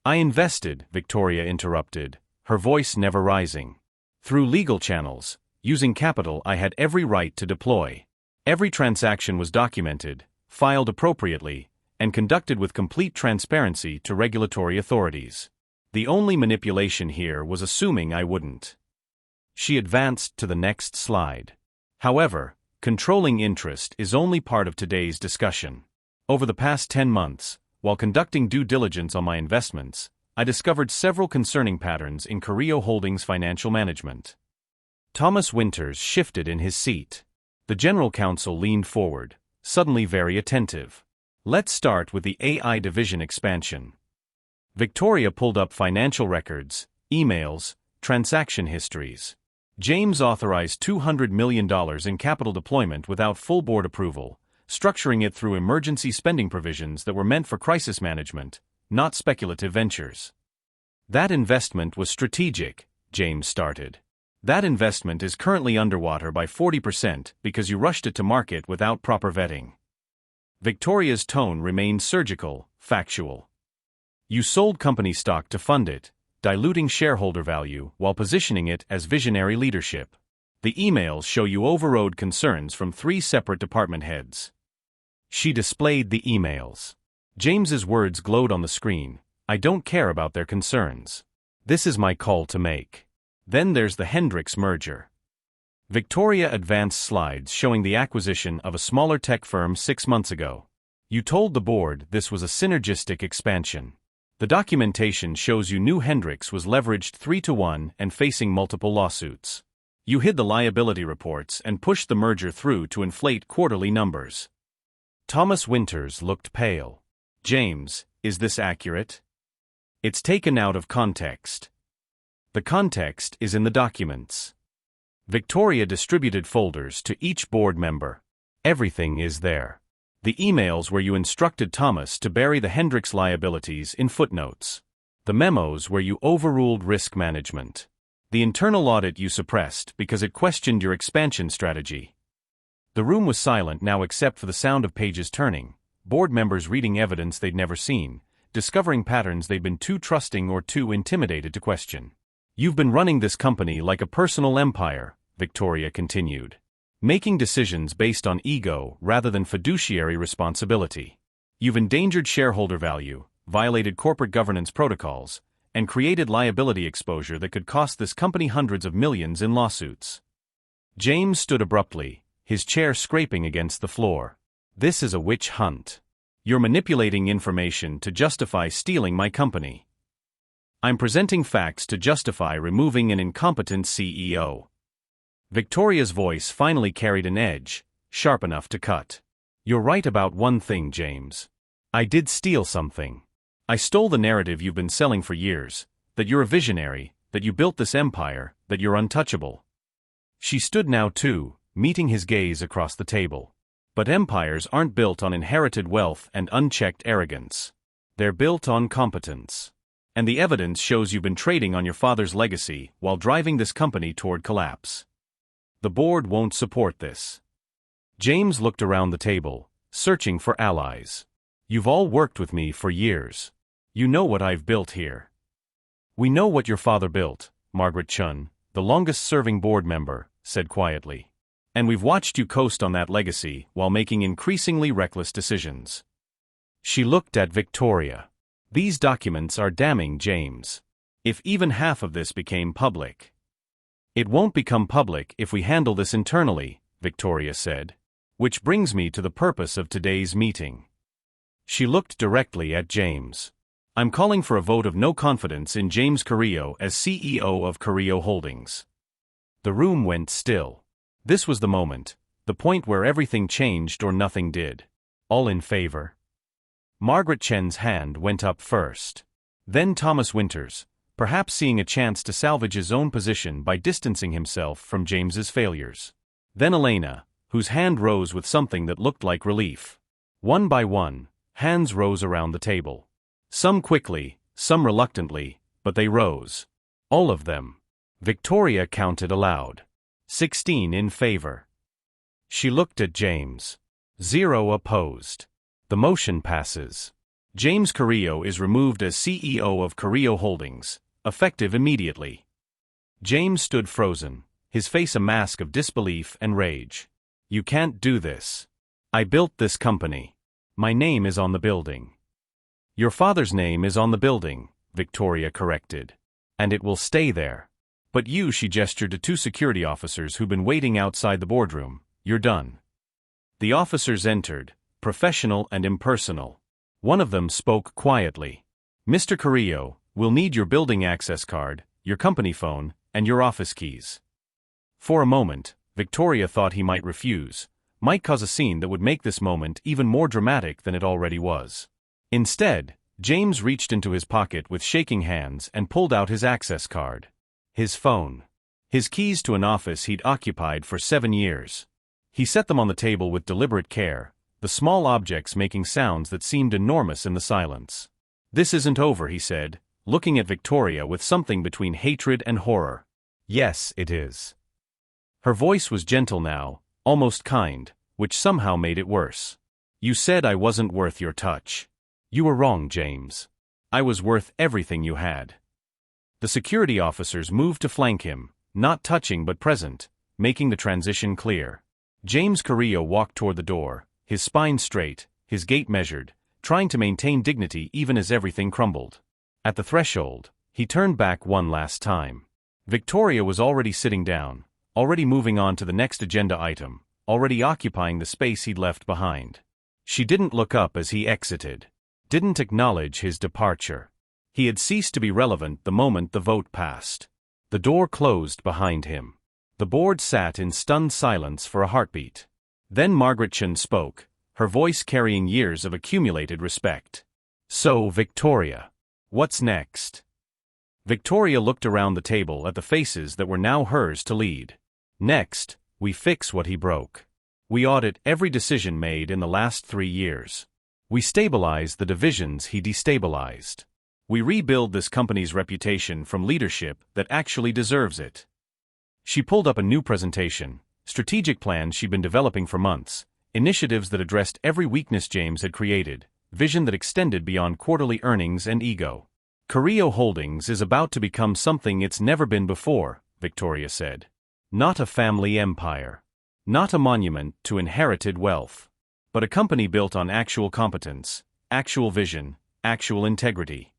I invested, Victoria interrupted, her voice never rising. Through legal channels, using capital I had every right to deploy. Every transaction was documented, filed appropriately, and conducted with complete transparency to regulatory authorities. The only manipulation here was assuming I wouldn't. She advanced to the next slide. However, controlling interest is only part of today's discussion. Over the past 10 months, while conducting due diligence on my investments, I discovered several concerning patterns in Carrillo Holdings' financial management. Thomas Winters shifted in his seat. The general counsel leaned forward, suddenly very attentive. Let's start with the AI division expansion. Victoria pulled up financial records, emails, transaction histories. James authorized $200 million in capital deployment without full board approval, structuring it through emergency spending provisions that were meant for crisis management, not speculative ventures. That investment was strategic, James started. That investment is currently underwater by 40% because you rushed it to market without proper vetting. Victoria's tone remained surgical, factual. You sold company stock to fund it, diluting shareholder value while positioning it as visionary leadership. The emails show you overrode concerns from 3 separate department heads. She displayed the emails. James's words glowed on the screen. I don't care about their concerns. This is my call to make. Then there's the Hendricks merger. Victoria advanced slides showing the acquisition of a smaller tech firm 6 months ago. You told the board this was a synergistic expansion. The documentation shows you knew Hendricks was leveraged 3-to-1 and facing multiple lawsuits. You hid the liability reports and pushed the merger through to inflate quarterly numbers. Thomas Winters looked pale. James, is this accurate? It's taken out of context. The context is in the documents. Victoria distributed folders to each board member. Everything is there. The emails where you instructed Thomas to bury the Hendricks liabilities in footnotes. The memos where you overruled risk management. The internal audit you suppressed because it questioned your expansion strategy. The room was silent now except for the sound of pages turning, board members reading evidence they'd never seen, discovering patterns they'd been too trusting or too intimidated to question. You've been running this company like a personal empire, Victoria continued. Making decisions based on ego rather than fiduciary responsibility. You've endangered shareholder value, violated corporate governance protocols, and created liability exposure that could cost this company hundreds of millions in lawsuits. James stood abruptly, his chair scraping against the floor. This is a witch hunt. You're manipulating information to justify stealing my company. I'm presenting facts to justify removing an incompetent CEO. Victoria's voice finally carried an edge, sharp enough to cut. You're right about one thing, James. I did steal something. I stole the narrative you've been selling for years, that you're a visionary, that you built this empire, that you're untouchable. She stood now too, meeting his gaze across the table. But empires aren't built on inherited wealth and unchecked arrogance. They're built on competence. And the evidence shows you've been trading on your father's legacy while driving this company toward collapse. The board won't support this. James looked around the table, searching for allies. You've all worked with me for years. You know what I've built here. We know what your father built, Margaret Chun, the longest-serving board member, said quietly. And we've watched you coast on that legacy while making increasingly reckless decisions. She looked at Victoria. These documents are damning, James. If even half of this became public. It won't become public if we handle this internally, Victoria said. Which brings me to the purpose of today's meeting. She looked directly at James. I'm calling for a vote of no confidence in James Carrillo as CEO of Carrillo Holdings. The room went still. This was the moment, the point where everything changed or nothing did. All in favor? Margaret Chen's hand went up first. Then Thomas Winters, perhaps seeing a chance to salvage his own position by distancing himself from James's failures. Then Elena, whose hand rose with something that looked like relief. One by one, hands rose around the table. Some quickly, some reluctantly, but they rose. All of them. Victoria counted aloud. 16 in favor. She looked at James. 0 opposed. The motion passes. James Carrillo is removed as CEO of Carrillo Holdings, effective immediately. James stood frozen, his face a mask of disbelief and rage. You can't do this. I built this company. My name is on the building. Your father's name is on the building, Victoria corrected. And it will stay there. But you, she gestured to 2 security officers who'd been waiting outside the boardroom, you're done. The officers entered, professional and impersonal. One of them spoke quietly. Mr. Carrillo, we'll need your building access card, your company phone, and your office keys. For a moment, Victoria thought he might refuse, might cause a scene that would make this moment even more dramatic than it already was. Instead, James reached into his pocket with shaking hands and pulled out his access card. His phone. His keys to an office he'd occupied for 7 years. He set them on the table with deliberate care, the small objects making sounds that seemed enormous in the silence. This isn't over, he said, looking at Victoria with something between hatred and horror. Yes, it is. Her voice was gentle now, almost kind, which somehow made it worse. You said I wasn't worth your touch. You were wrong, James. I was worth everything you had. The security officers moved to flank him, not touching but present, making the transition clear. James Carrillo walked toward the door, his spine straight, his gait measured, trying to maintain dignity even as everything crumbled. At the threshold, he turned back one last time. Victoria was already sitting down, already moving on to the next agenda item, already occupying the space he'd left behind. She didn't look up as he exited. Didn't acknowledge his departure. He had ceased to be relevant the moment the vote passed. The door closed behind him. The board sat in stunned silence for a heartbeat. Then Margaret Chen spoke, her voice carrying years of accumulated respect. So, Victoria. What's next? Victoria looked around the table at the faces that were now hers to lead. Next, we fix what he broke. We audit every decision made in the last 3 years. We stabilize the divisions he destabilized. We rebuild this company's reputation from leadership that actually deserves it. She pulled up a new presentation, strategic plans she'd been developing for months, initiatives that addressed every weakness James had created, vision that extended beyond quarterly earnings and ego. Carrillo Holdings is about to become something it's never been before, Victoria said. Not a family empire. Not a monument to inherited wealth. But a company built on actual competence, actual vision, actual integrity.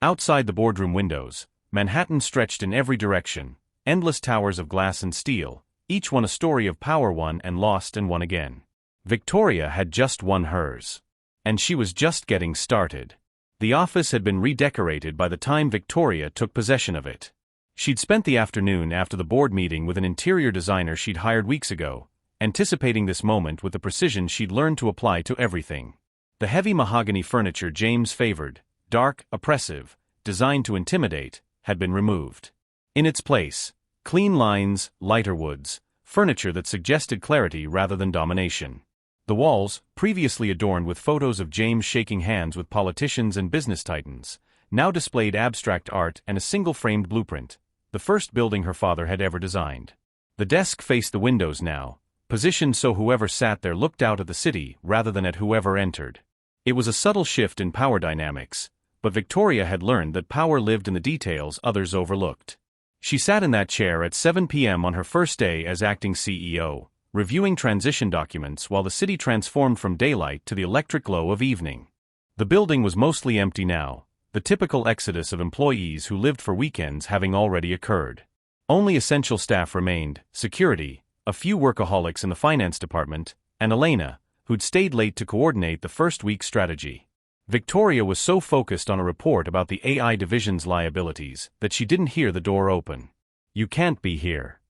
Outside the boardroom windows, Manhattan stretched in every direction, endless towers of glass and steel, each one a story of power won and lost and won again. Victoria had just won hers. And she was just getting started. The office had been redecorated by the time Victoria took possession of it. She'd spent the afternoon after the board meeting with an interior designer she'd hired weeks ago, anticipating this moment with the precision she'd learned to apply to everything. The heavy mahogany furniture James favored, dark, oppressive, designed to intimidate, had been removed. In its place, clean lines, lighter woods, furniture that suggested clarity rather than domination. The walls, previously adorned with photos of James shaking hands with politicians and business titans, now displayed abstract art and a single-framed blueprint, the first building her father had ever designed. The desk faced the windows now, positioned so whoever sat there looked out at the city rather than at whoever entered. It was a subtle shift in power dynamics, but Victoria had learned that power lived in the details others overlooked. She sat in that chair at 7 p.m. on her first day as acting CEO, reviewing transition documents while the city transformed from daylight to the electric glow of evening. The building was mostly empty now, the typical exodus of employees who lived for weekends having already occurred. Only essential staff remained, security, a few workaholics in the finance department, and Elena, who'd stayed late to coordinate the first week's strategy. Victoria was so focused on a report about the AI division's liabilities that she didn't hear the door open. "You can't be here."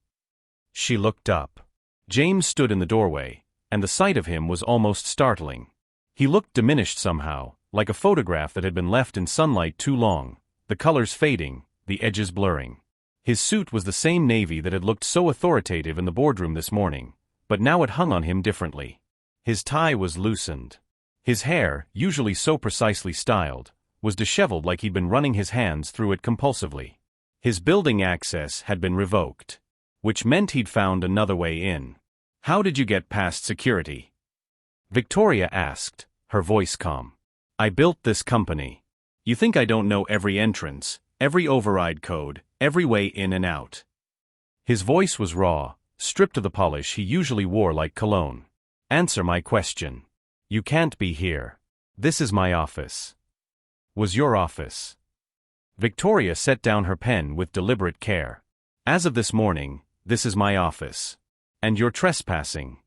She looked up. James stood in the doorway, and the sight of him was almost startling. He looked diminished somehow, like a photograph that had been left in sunlight too long, the colors fading, the edges blurring. His suit was the same navy that had looked so authoritative in the boardroom this morning, but now it hung on him differently. His tie was loosened. His hair, usually so precisely styled, was disheveled like he'd been running his hands through it compulsively. His building access had been revoked, which meant he'd found another way in. "How did you get past security?" Victoria asked, her voice calm. "I built this company. You think I don't know every entrance, every override code, every way in and out?" His voice was raw, stripped of the polish he usually wore like cologne. "Answer my question. You can't be here. This is my office." "Was your office?" Victoria set down her pen with deliberate care. "As of this morning, this is my office. And you're trespassing."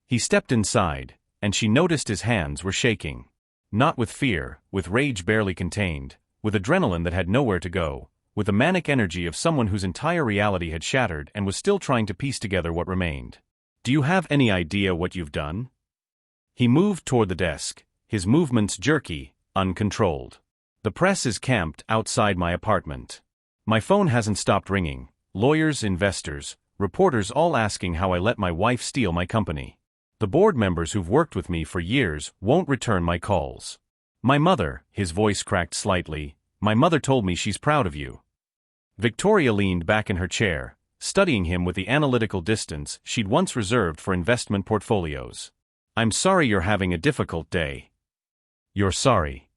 He stepped inside, and she noticed his hands were shaking. Not with fear, with rage barely contained, with adrenaline that had nowhere to go, with the manic energy of someone whose entire reality had shattered and was still trying to piece together what remained. "Do you have any idea what you've done?" He moved toward the desk, his movements jerky, uncontrolled. "The press is camped outside my apartment. My phone hasn't stopped ringing, lawyers, investors, reporters all asking how I let my wife steal my company. The board members who've worked with me for years won't return my calls. My mother," his voice cracked slightly, "my mother told me she's proud of you." Victoria leaned back in her chair, studying him with the analytical distance she'd once reserved for investment portfolios. "I'm sorry you're having a difficult day." "You're sorry?"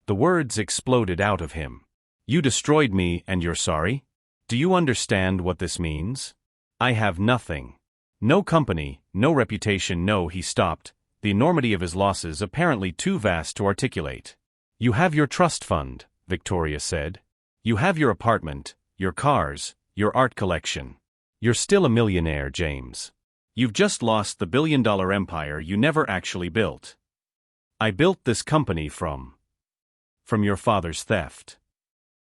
The words exploded out of him. "You destroyed me and you're sorry? Do you understand what this means? I have nothing. No company, no reputation, no." He stopped, the enormity of his losses apparently too vast to articulate. "You have your trust fund," Victoria said. "You have your apartment, your cars, your art collection. You're still a millionaire, James. You've just lost the billion-dollar empire you never actually built. I built this company from your father's theft."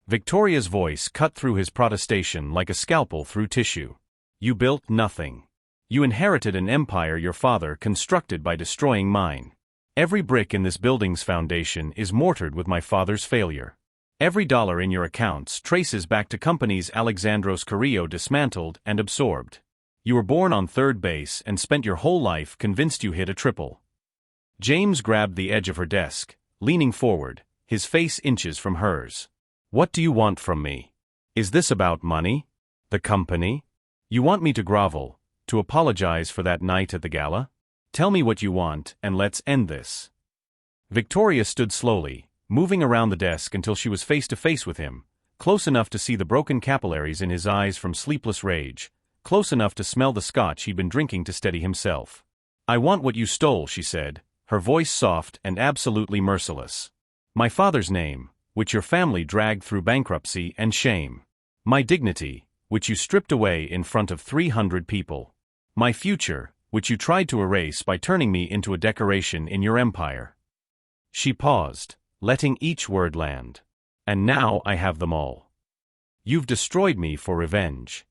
Victoria's voice cut through his protestation like a scalpel through tissue. "You built nothing. You inherited an empire your father constructed by destroying mine. Every brick in this building's foundation is mortared with my father's failure. Every dollar in your accounts traces back to companies Alexandros Carrillo dismantled and absorbed. You were born on third base and spent your whole life convinced you hit a triple." James grabbed the edge of her desk, leaning forward, his face inches from hers. "What do you want from me? Is this about money? The company? You want me to grovel, to apologize for that night at the gala? Tell me what you want and let's end this." Victoria stood slowly, moving around the desk until she was face to face with him, close enough to see the broken capillaries in his eyes from sleepless rage, close enough to smell the scotch he'd been drinking to steady himself. "I want what you stole," she said, her voice soft and absolutely merciless. "My father's name, which your family dragged through bankruptcy and shame. My dignity, which you stripped away in front of 300 people. My future, which you tried to erase by turning me into a decoration in your empire." She paused, letting each word land. "And now I have them all. You've destroyed me for revenge."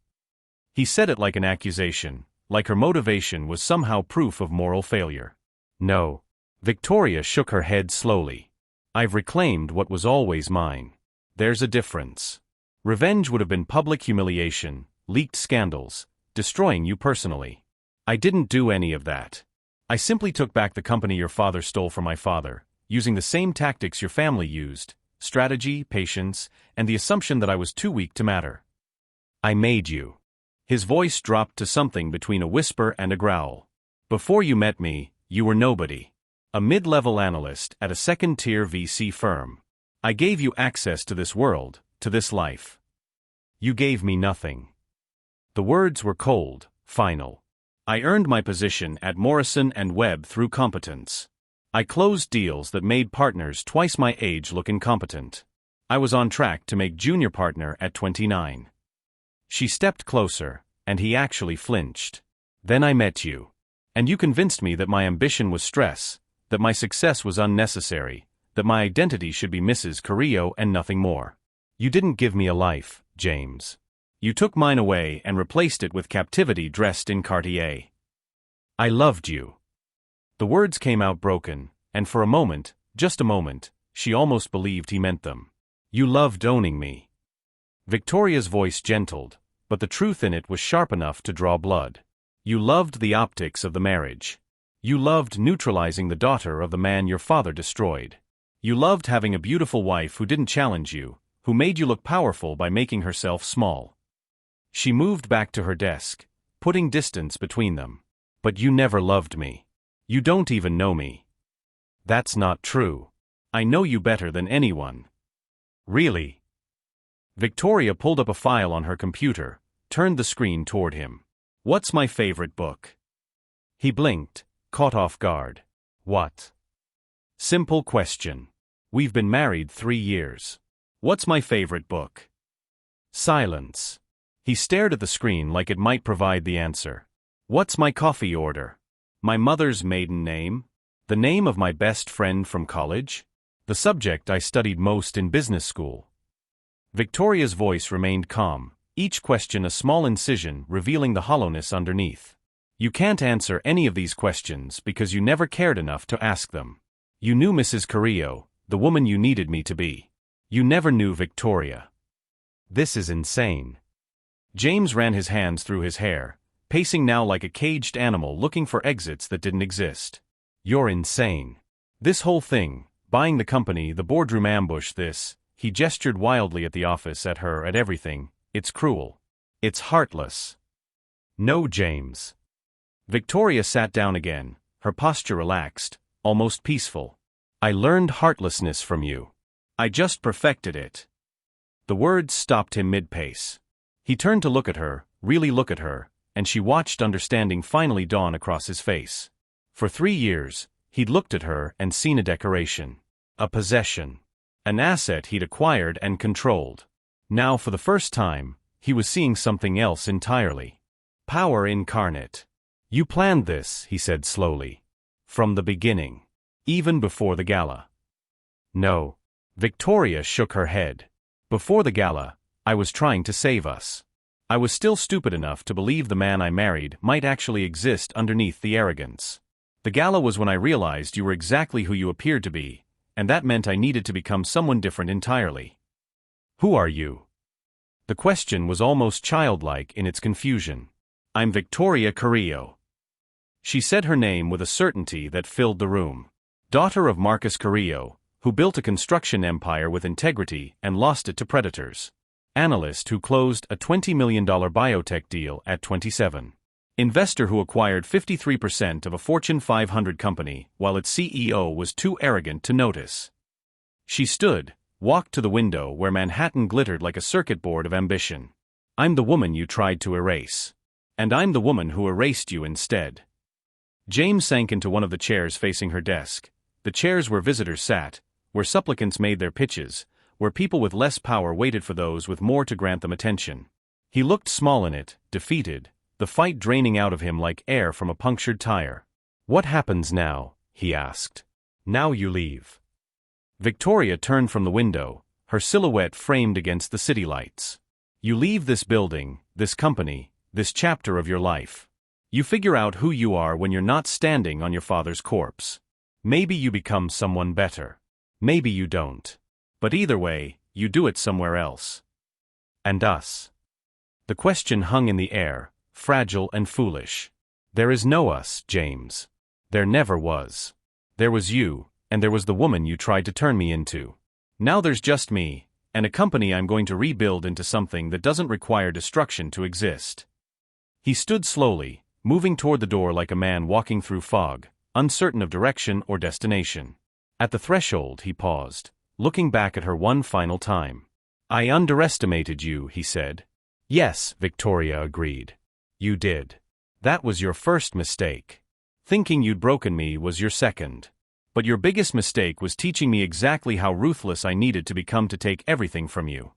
He said it like an accusation, like her motivation was somehow proof of moral failure. "No." Victoria shook her head slowly. "I've reclaimed what was always mine. There's a difference. Revenge would have been public humiliation, leaked scandals, destroying you personally. I didn't do any of that. I simply took back the company your father stole from my father, using the same tactics your family used, strategy, patience, and the assumption that I was too weak to matter. I made you." His voice dropped to something between a whisper and a growl. "Before you met me, you were nobody. A mid-level analyst at a second-tier VC firm. I gave you access to this world, to this life. You gave me nothing." The words were cold, final. I earned my position at Morrison & Webb through competence. I closed deals that made partners twice my age look incompetent. I was on track to make junior partner at 29. She stepped closer, and he actually flinched. Then I met you. And you convinced me that my ambition was stress, that my success was unnecessary, that my identity should be Mrs. Carrillo and nothing more. You didn't give me a life, James. You took mine away and replaced it with captivity dressed in Cartier. I loved you. The words came out broken, and for a moment, just a moment, she almost believed he meant them. You loved owning me. Victoria's voice gentled, but the truth in it was sharp enough to draw blood. You loved the optics of the marriage. You loved neutralizing the daughter of the man your father destroyed. You loved having a beautiful wife who didn't challenge you, who made you look powerful by making herself small. She moved back to her desk, putting distance between them. But you never loved me. You don't even know me. That's not true. I know you better than anyone. Really? Victoria pulled up a file on her computer, turned the screen toward him. What's my favorite book? He blinked, caught off guard. What? Simple question. We've been married 3 years. What's my favorite book? Silence. He stared at the screen like it might provide the answer. What's my coffee order? My mother's maiden name? The name of my best friend from college? The subject I studied most in business school. Victoria's voice remained calm, each question a small incision revealing the hollowness underneath. You can't answer any of these questions because you never cared enough to ask them. You knew Mrs. Carrillo, the woman you needed me to be. You never knew Victoria. This is insane. James ran his hands through his hair, pacing now like a caged animal looking for exits that didn't exist. You're insane. This whole thing, buying the company, the boardroom ambush, this, he gestured wildly at the office, at her, at everything, it's cruel. It's heartless. No, James. Victoria sat down again, her posture relaxed, almost peaceful. I learned heartlessness from you. I just perfected it. The words stopped him mid-pace. He turned to look at her, really look at her, and she watched understanding finally dawn across his face. For 3 years, he'd looked at her and seen a decoration. A possession. An asset he'd acquired and controlled. Now, for the first time, he was seeing something else entirely. Power incarnate. You planned this, he said slowly. From the beginning. Even before the gala. No. Victoria shook her head. Before the gala, I was trying to save us. I was still stupid enough to believe the man I married might actually exist underneath the arrogance. The gala was when I realized you were exactly who you appeared to be, and that meant I needed to become someone different entirely. Who are you? The question was almost childlike in its confusion. I'm Victoria Carrillo. She said her name with a certainty that filled the room. Daughter of Marcus Carrillo, who built a construction empire with integrity and lost it to predators. Analyst who closed a $20 million biotech deal at 27. Investor who acquired 53% of a Fortune 500 company while its CEO was too arrogant to notice. She stood, walked to the window where Manhattan glittered like a circuit board of ambition. I'm the woman you tried to erase. And I'm the woman who erased you instead. James sank into one of the chairs facing her desk, the chairs where visitors sat, where supplicants made their pitches, where people with less power waited for those with more to grant them attention. He looked small in it, defeated, the fight draining out of him like air from a punctured tire. What happens now? He asked. Now you leave. Victoria turned from the window, her silhouette framed against the city lights. You leave this building, this company, this chapter of your life. You figure out who you are when you're not standing on your father's corpse. Maybe you become someone better. Maybe you don't. But either way, you do it somewhere else. And us. The question hung in the air, fragile and foolish. There is no us, James. There never was. There was you, and there was the woman you tried to turn me into. Now there's just me, and a company I'm going to rebuild into something that doesn't require destruction to exist. He stood slowly, moving toward the door like a man walking through fog, uncertain of direction or destination. At the threshold he paused, looking back at her one final time. I underestimated you, he said. Yes, Victoria agreed. You did. That was your first mistake. Thinking you'd broken me was your second. But your biggest mistake was teaching me exactly how ruthless I needed to become to take everything from you."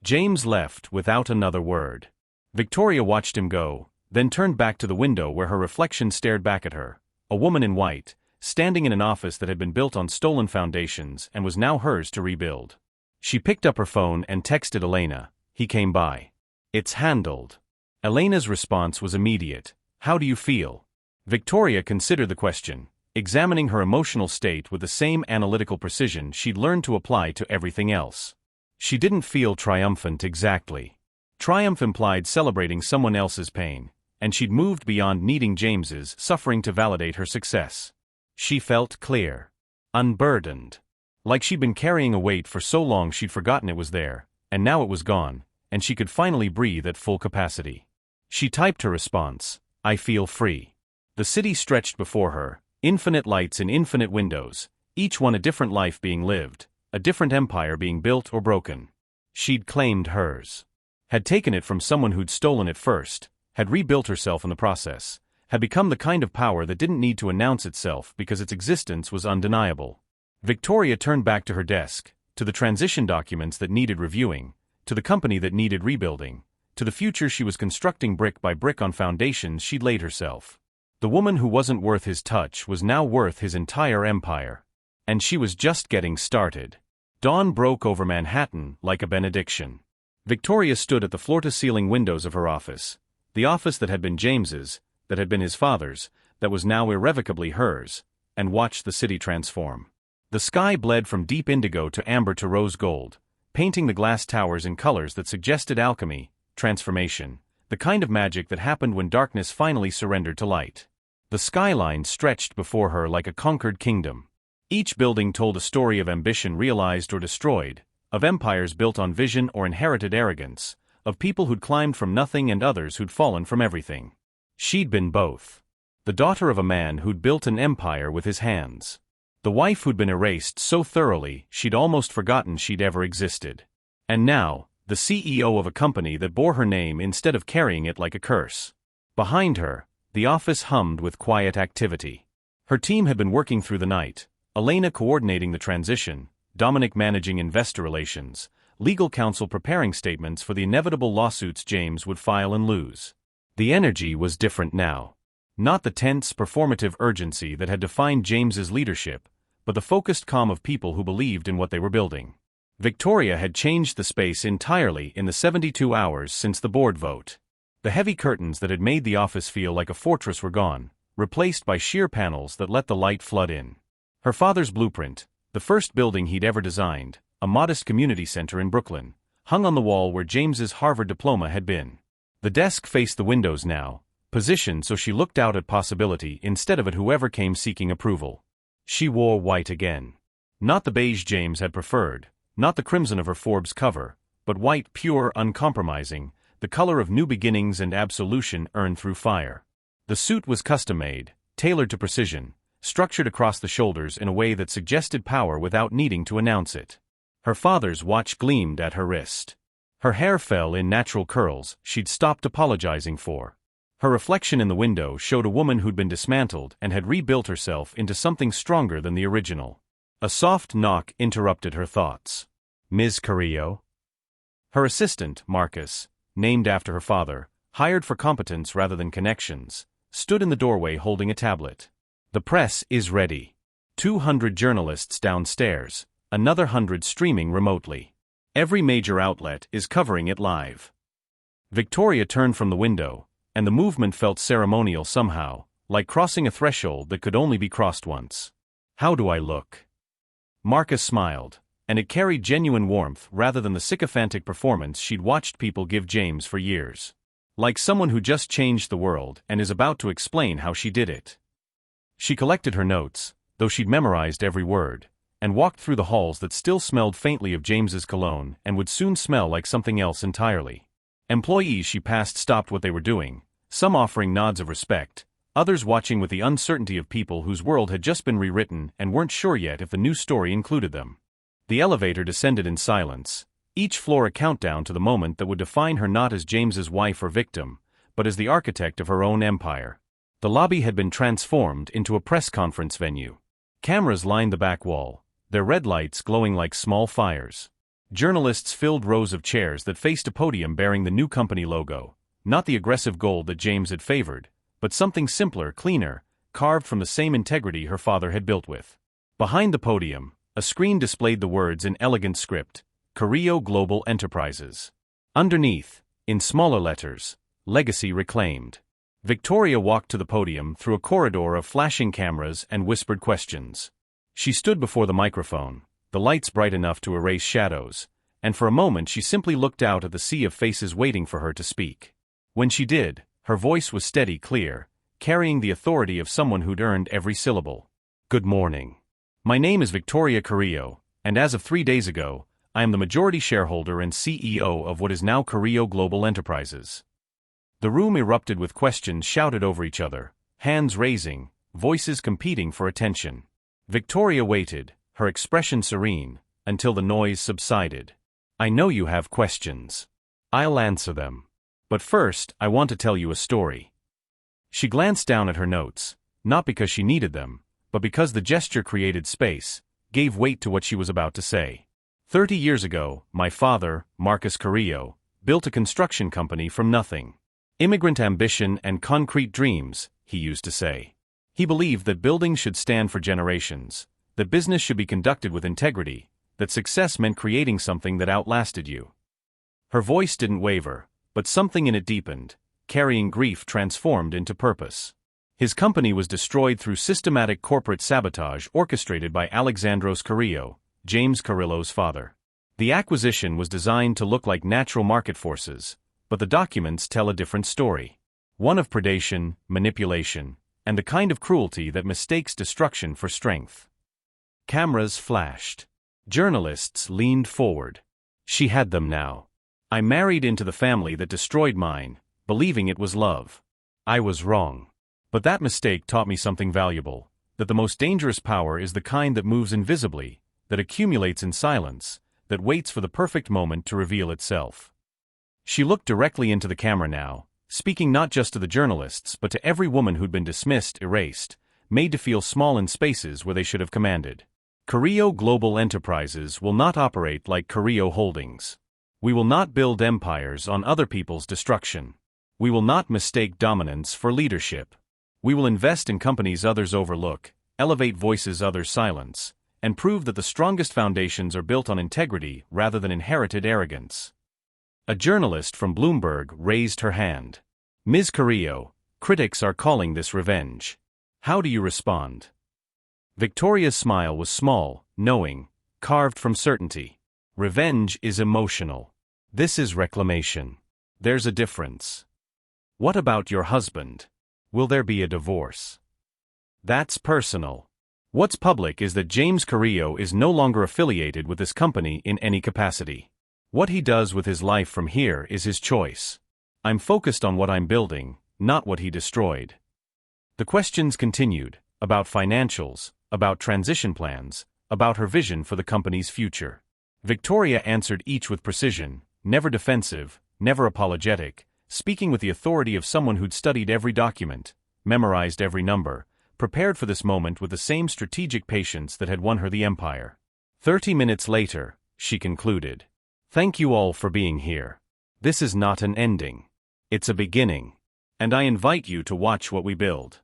James left without another word. Victoria watched him go, then turned back to the window where her reflection stared back at her, a woman in white, standing in an office that had been built on stolen foundations and was now hers to rebuild. She picked up her phone and texted Elena. "He came by. It's handled." Elena's response was immediate. "How do you feel?" Victoria considered the question, examining her emotional state with the same analytical precision she'd learned to apply to everything else. She didn't feel triumphant exactly. Triumph implied celebrating someone else's pain, and she'd moved beyond needing James's suffering to validate her success. She felt clear, unburdened. Like she'd been carrying a weight for so long she'd forgotten it was there, and now it was gone, and she could finally breathe at full capacity. She typed her response, "I feel free." The city stretched before her, infinite lights in infinite windows, each one a different life being lived, a different empire being built or broken. She'd claimed hers. Had taken it from someone who'd stolen it first, had rebuilt herself in the process, had become the kind of power that didn't need to announce itself because its existence was undeniable. Victoria turned back to her desk, to the transition documents that needed reviewing, to the company that needed rebuilding, to the future she was constructing brick by brick on foundations she'd laid herself. The woman who wasn't worth his touch was now worth his entire empire. And she was just getting started. Dawn broke over Manhattan like a benediction. Victoria stood at the floor-to-ceiling windows of her office, the office that had been James's, that had been his father's, that was now irrevocably hers, and watched the city transform. The sky bled from deep indigo to amber to rose gold, painting the glass towers in colors that suggested alchemy, transformation, the kind of magic that happened when darkness finally surrendered to light. The skyline stretched before her like a conquered kingdom. Each building told a story of ambition realized or destroyed, of empires built on vision or inherited arrogance, of people who'd climbed from nothing and others who'd fallen from everything. She'd been both. The daughter of a man who'd built an empire with his hands. The wife who'd been erased so thoroughly she'd almost forgotten she'd ever existed. And now, the CEO of a company that bore her name instead of carrying it like a curse. Behind her, the office hummed with quiet activity. Her team had been working through the night, Elena coordinating the transition, Dominic managing investor relations, legal counsel preparing statements for the inevitable lawsuits James would file and lose. The energy was different now. Not the tense, performative urgency that had defined James's leadership, but the focused calm of people who believed in what they were building. Victoria had changed the space entirely in the 72 hours since the board vote. The heavy curtains that had made the office feel like a fortress were gone, replaced by sheer panels that let the light flood in. Her father's blueprint, the first building he'd ever designed, a modest community center in Brooklyn, hung on the wall where James's Harvard diploma had been. The desk faced the windows now, positioned so she looked out at possibility instead of at whoever came seeking approval. She wore white again. Not the beige James had preferred, not the crimson of her Forbes cover, but white, pure, uncompromising, the color of new beginnings and absolution earned through fire. The suit was custom-made, tailored to precision, structured across the shoulders in a way that suggested power without needing to announce it. Her father's watch gleamed at her wrist. Her hair fell in natural curls she'd stopped apologizing for. Her reflection in the window showed a woman who'd been dismantled and had rebuilt herself into something stronger than the original. A soft knock interrupted her thoughts. "Ms. Carrillo?" Her assistant, Marcus, named after her father, hired for competence rather than connections, stood in the doorway holding a tablet. "The press is ready. 200 journalists downstairs, another 100 streaming remotely. Every major outlet is covering it live." Victoria turned from the window, and the movement felt ceremonial somehow, like crossing a threshold that could only be crossed once. "How do I look?" Marcus smiled, and it carried genuine warmth rather than the sycophantic performance she'd watched people give James for years. Like someone who just changed the world and is about to explain how she did it. She collected her notes, though she'd memorized every word, and walked through the halls that still smelled faintly of James's cologne and would soon smell like something else entirely. Employees she passed stopped what they were doing, some offering nods of respect, others watching with the uncertainty of people whose world had just been rewritten and weren't sure yet if the new story included them. The elevator descended in silence, each floor a countdown to the moment that would define her not as James's wife or victim, but as the architect of her own empire. The lobby had been transformed into a press conference venue. Cameras lined the back wall, their red lights glowing like small fires. Journalists filled rows of chairs that faced a podium bearing the new company logo, not the aggressive gold that James had favored, but something simpler, cleaner, carved from the same integrity her father had built with. Behind the podium, a screen displayed the words in elegant script, Carrillo Global Enterprises. Underneath, in smaller letters, Legacy Reclaimed. Victoria walked to the podium through a corridor of flashing cameras and whispered questions. She stood before the microphone, the lights bright enough to erase shadows, and for a moment she simply looked out at the sea of faces waiting for her to speak. When she did, her voice was steady, clear, carrying the authority of someone who'd earned every syllable. Good morning. My name is Victoria Carrillo, and as of 3 days ago, I am the majority shareholder and CEO of what is now Carrillo Global Enterprises. The room erupted with questions shouted over each other, hands raising, voices competing for attention. Victoria waited, her expression serene, until the noise subsided. I know you have questions. I'll answer them. But first, I want to tell you a story. She glanced down at her notes, not because she needed them, but because the gesture created space, gave weight to what she was about to say. 30 years ago, my father, Marcus Carrillo, built a construction company from nothing. Immigrant ambition and concrete dreams, he used to say. He believed that buildings should stand for generations, that business should be conducted with integrity, that success meant creating something that outlasted you. Her voice didn't waver, but something in it deepened, carrying grief transformed into purpose. His company was destroyed through systematic corporate sabotage orchestrated by Alexandros Carrillo, James Carrillo's father. The acquisition was designed to look like natural market forces, but the documents tell a different story. One of predation, manipulation, and the kind of cruelty that mistakes destruction for strength. Cameras flashed. Journalists leaned forward. She had them now. I married into the family that destroyed mine, believing it was love. I was wrong. But that mistake taught me something valuable, that the most dangerous power is the kind that moves invisibly, that accumulates in silence, that waits for the perfect moment to reveal itself. She looked directly into the camera now, speaking not just to the journalists but to every woman who'd been dismissed, erased, made to feel small in spaces where they should have commanded. Carrillo Global Enterprises will not operate like Carrillo Holdings. We will not build empires on other people's destruction. We will not mistake dominance for leadership. We will invest in companies others overlook, elevate voices others silence, and prove that the strongest foundations are built on integrity rather than inherited arrogance. A journalist from Bloomberg raised her hand. Ms. Carrillo, critics are calling this revenge. How do you respond? Victoria's smile was small, knowing, carved from certainty. Revenge is emotional. This is reclamation. There's a difference. What about your husband? Will there be a divorce? That's personal. What's public is that James Carrillo is no longer affiliated with this company in any capacity. What he does with his life from here is his choice. I'm focused on what I'm building, not what he destroyed. The questions continued, about financials, about transition plans, about her vision for the company's future. Victoria answered each with precision, never defensive, never apologetic, speaking with the authority of someone who'd studied every document, memorized every number, prepared for this moment with the same strategic patience that had won her the empire. 30 minutes later, she concluded. Thank you all for being here. This is not an ending. It's a beginning. And I invite you to watch what we build.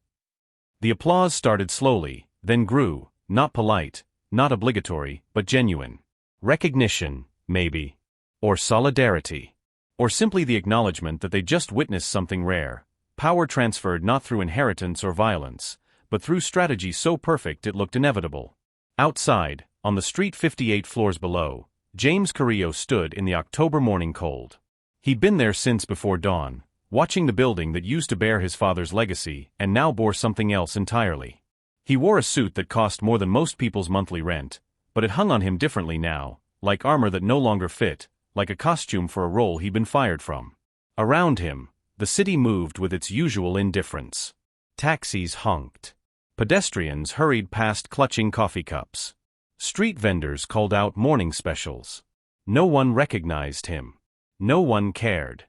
The applause started slowly, then grew, not polite, not obligatory, but genuine. Recognition, maybe. Or solidarity. Or simply the acknowledgement that they just witnessed something rare. Power transferred not through inheritance or violence, but through strategy so perfect it looked inevitable. Outside, on the street 58 floors below, James Carrillo stood in the October morning cold. He'd been there since before dawn, watching the building that used to bear his father's legacy and now bore something else entirely. He wore a suit that cost more than most people's monthly rent, but it hung on him differently now, like armor that no longer fit, like a costume for a role he'd been fired from. Around him, the city moved with its usual indifference. Taxis honked. Pedestrians hurried past clutching coffee cups. Street vendors called out morning specials. No one recognized him. No one cared.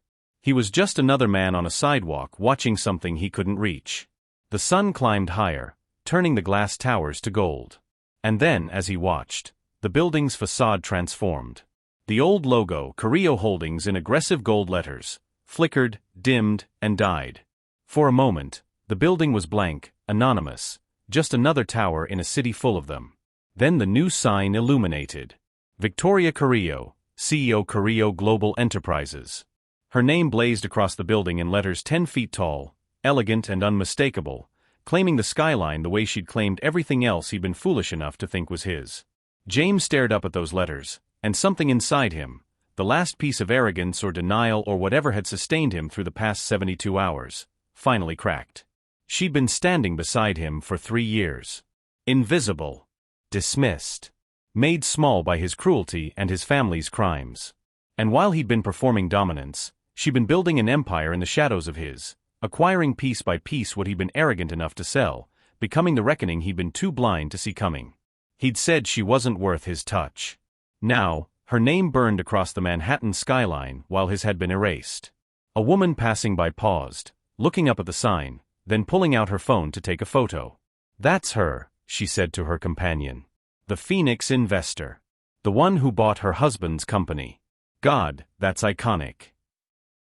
He was just another man on a sidewalk watching something he couldn't reach. The sun climbed higher, turning the glass towers to gold. And then, as he watched, the building's facade transformed. The old logo, Carrillo Holdings in aggressive gold letters, flickered, dimmed, and died. For a moment, the building was blank, anonymous, just another tower in a city full of them. Then the new sign illuminated. Victoria Carrillo, CEO Carrillo Global Enterprises. Her name blazed across the building in letters 10 feet tall, elegant and unmistakable, claiming the skyline the way she'd claimed everything else he'd been foolish enough to think was his. James stared up at those letters, and something inside him, the last piece of arrogance or denial or whatever had sustained him through the past 72 hours, finally cracked. She'd been standing beside him for 3 years. Invisible. Dismissed. Made small by his cruelty and his family's crimes. And while he'd been performing dominance, she'd been building an empire in the shadows of his, acquiring piece by piece what he'd been arrogant enough to sell, becoming the reckoning he'd been too blind to see coming. He'd said she wasn't worth his touch. Now, her name burned across the Manhattan skyline while his had been erased. A woman passing by paused, looking up at the sign, then pulling out her phone to take a photo. "That's her," she said to her companion. "The Phoenix investor. The one who bought her husband's company. God, that's iconic."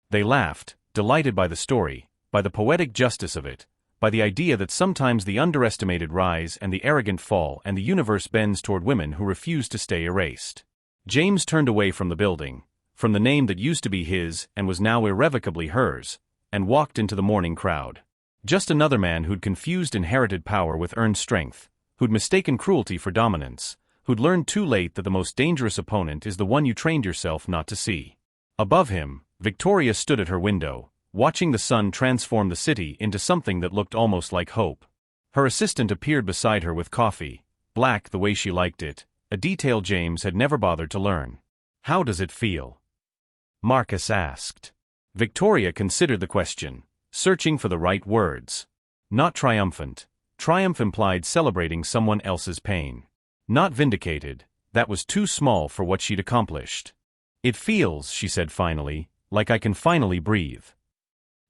They laughed, delighted by the story, by the poetic justice of it, by the idea that sometimes the underestimated rise and the arrogant fall and the universe bends toward women who refuse to stay erased. James turned away from the building, from the name that used to be his and was now irrevocably hers, and walked into the morning crowd. Just another man who'd confused inherited power with earned strength, who'd mistaken cruelty for dominance, who'd learned too late that the most dangerous opponent is the one you trained yourself not to see. Above him, Victoria stood at her window, watching the sun transform the city into something that looked almost like hope. Her assistant appeared beside her with coffee, black the way she liked it, a detail James had never bothered to learn. "How does it feel?" Marcus asked. Victoria considered the question, searching for the right words. Not triumphant. Triumph implied celebrating someone else's pain. Not vindicated. That was too small for what she'd accomplished. "It feels," she said finally, "like I can finally breathe."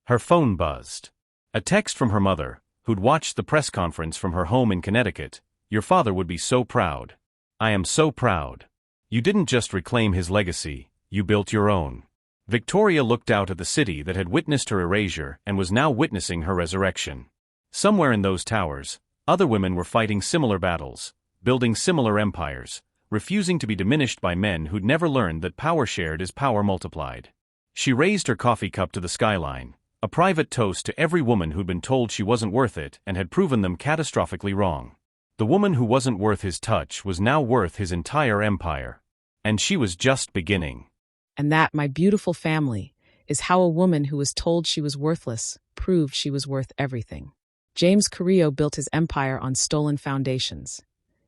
Her phone buzzed. A text from her mother, who'd watched the press conference from her home in Connecticut. "Your father would be so proud. I am so proud. You didn't just reclaim his legacy, you built your own." Victoria looked out at the city that had witnessed her erasure and was now witnessing her resurrection. Somewhere in those towers, other women were fighting similar battles, building similar empires, refusing to be diminished by men who'd never learned that power shared is power multiplied. She raised her coffee cup to the skyline, a private toast to every woman who'd been told she wasn't worth it and had proven them catastrophically wrong. The woman who wasn't worth his touch was now worth his entire empire. And she was just beginning. And that, my beautiful family, is how a woman who was told she was worthless proved she was worth everything. James Carrillo built his empire on stolen foundations.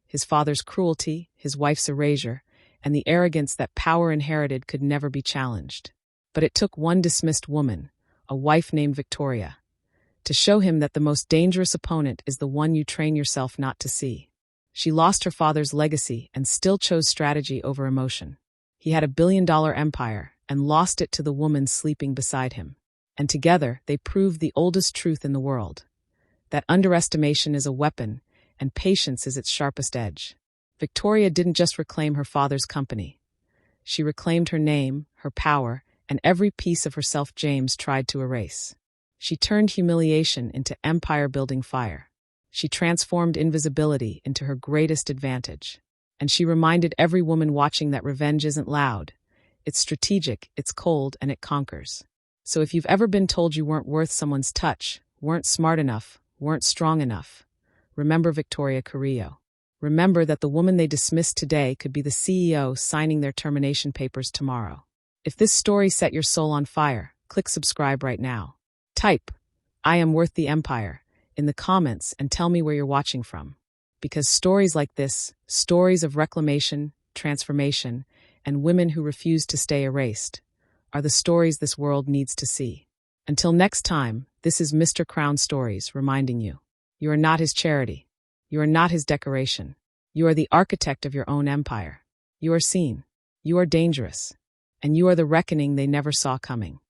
His father's cruelty, his wife's erasure, and the arrogance that power inherited could never be challenged. But it took one dismissed woman, a wife named Victoria, to show him that the most dangerous opponent is the one you train yourself not to see. She lost her father's legacy and still chose strategy over emotion. He had $1 billion empire and lost it to the woman sleeping beside him. And together, they proved the oldest truth in the world, that underestimation is a weapon and patience is its sharpest edge. Victoria didn't just reclaim her father's company. She reclaimed her name, her power, and every piece of herself James tried to erase. She turned humiliation into empire-building fire. She transformed invisibility into her greatest advantage. And she reminded every woman watching that revenge isn't loud. It's strategic, it's cold, and it conquers. So if you've ever been told you weren't worth someone's touch, weren't smart enough, weren't strong enough, remember Victoria Carrillo. Remember that the woman they dismissed today could be the CEO signing their termination papers tomorrow. If this story set your soul on fire, click subscribe right now. Type, "I am worth the empire," in the comments and tell me where you're watching from. Because stories like this, stories of reclamation, transformation, and women who refuse to stay erased, are the stories this world needs to see. Until next time, this is Mr. Crown Stories reminding you, you are not his charity. You are not his decoration. You are the architect of your own empire. You are seen. You are dangerous. And you are the reckoning they never saw coming.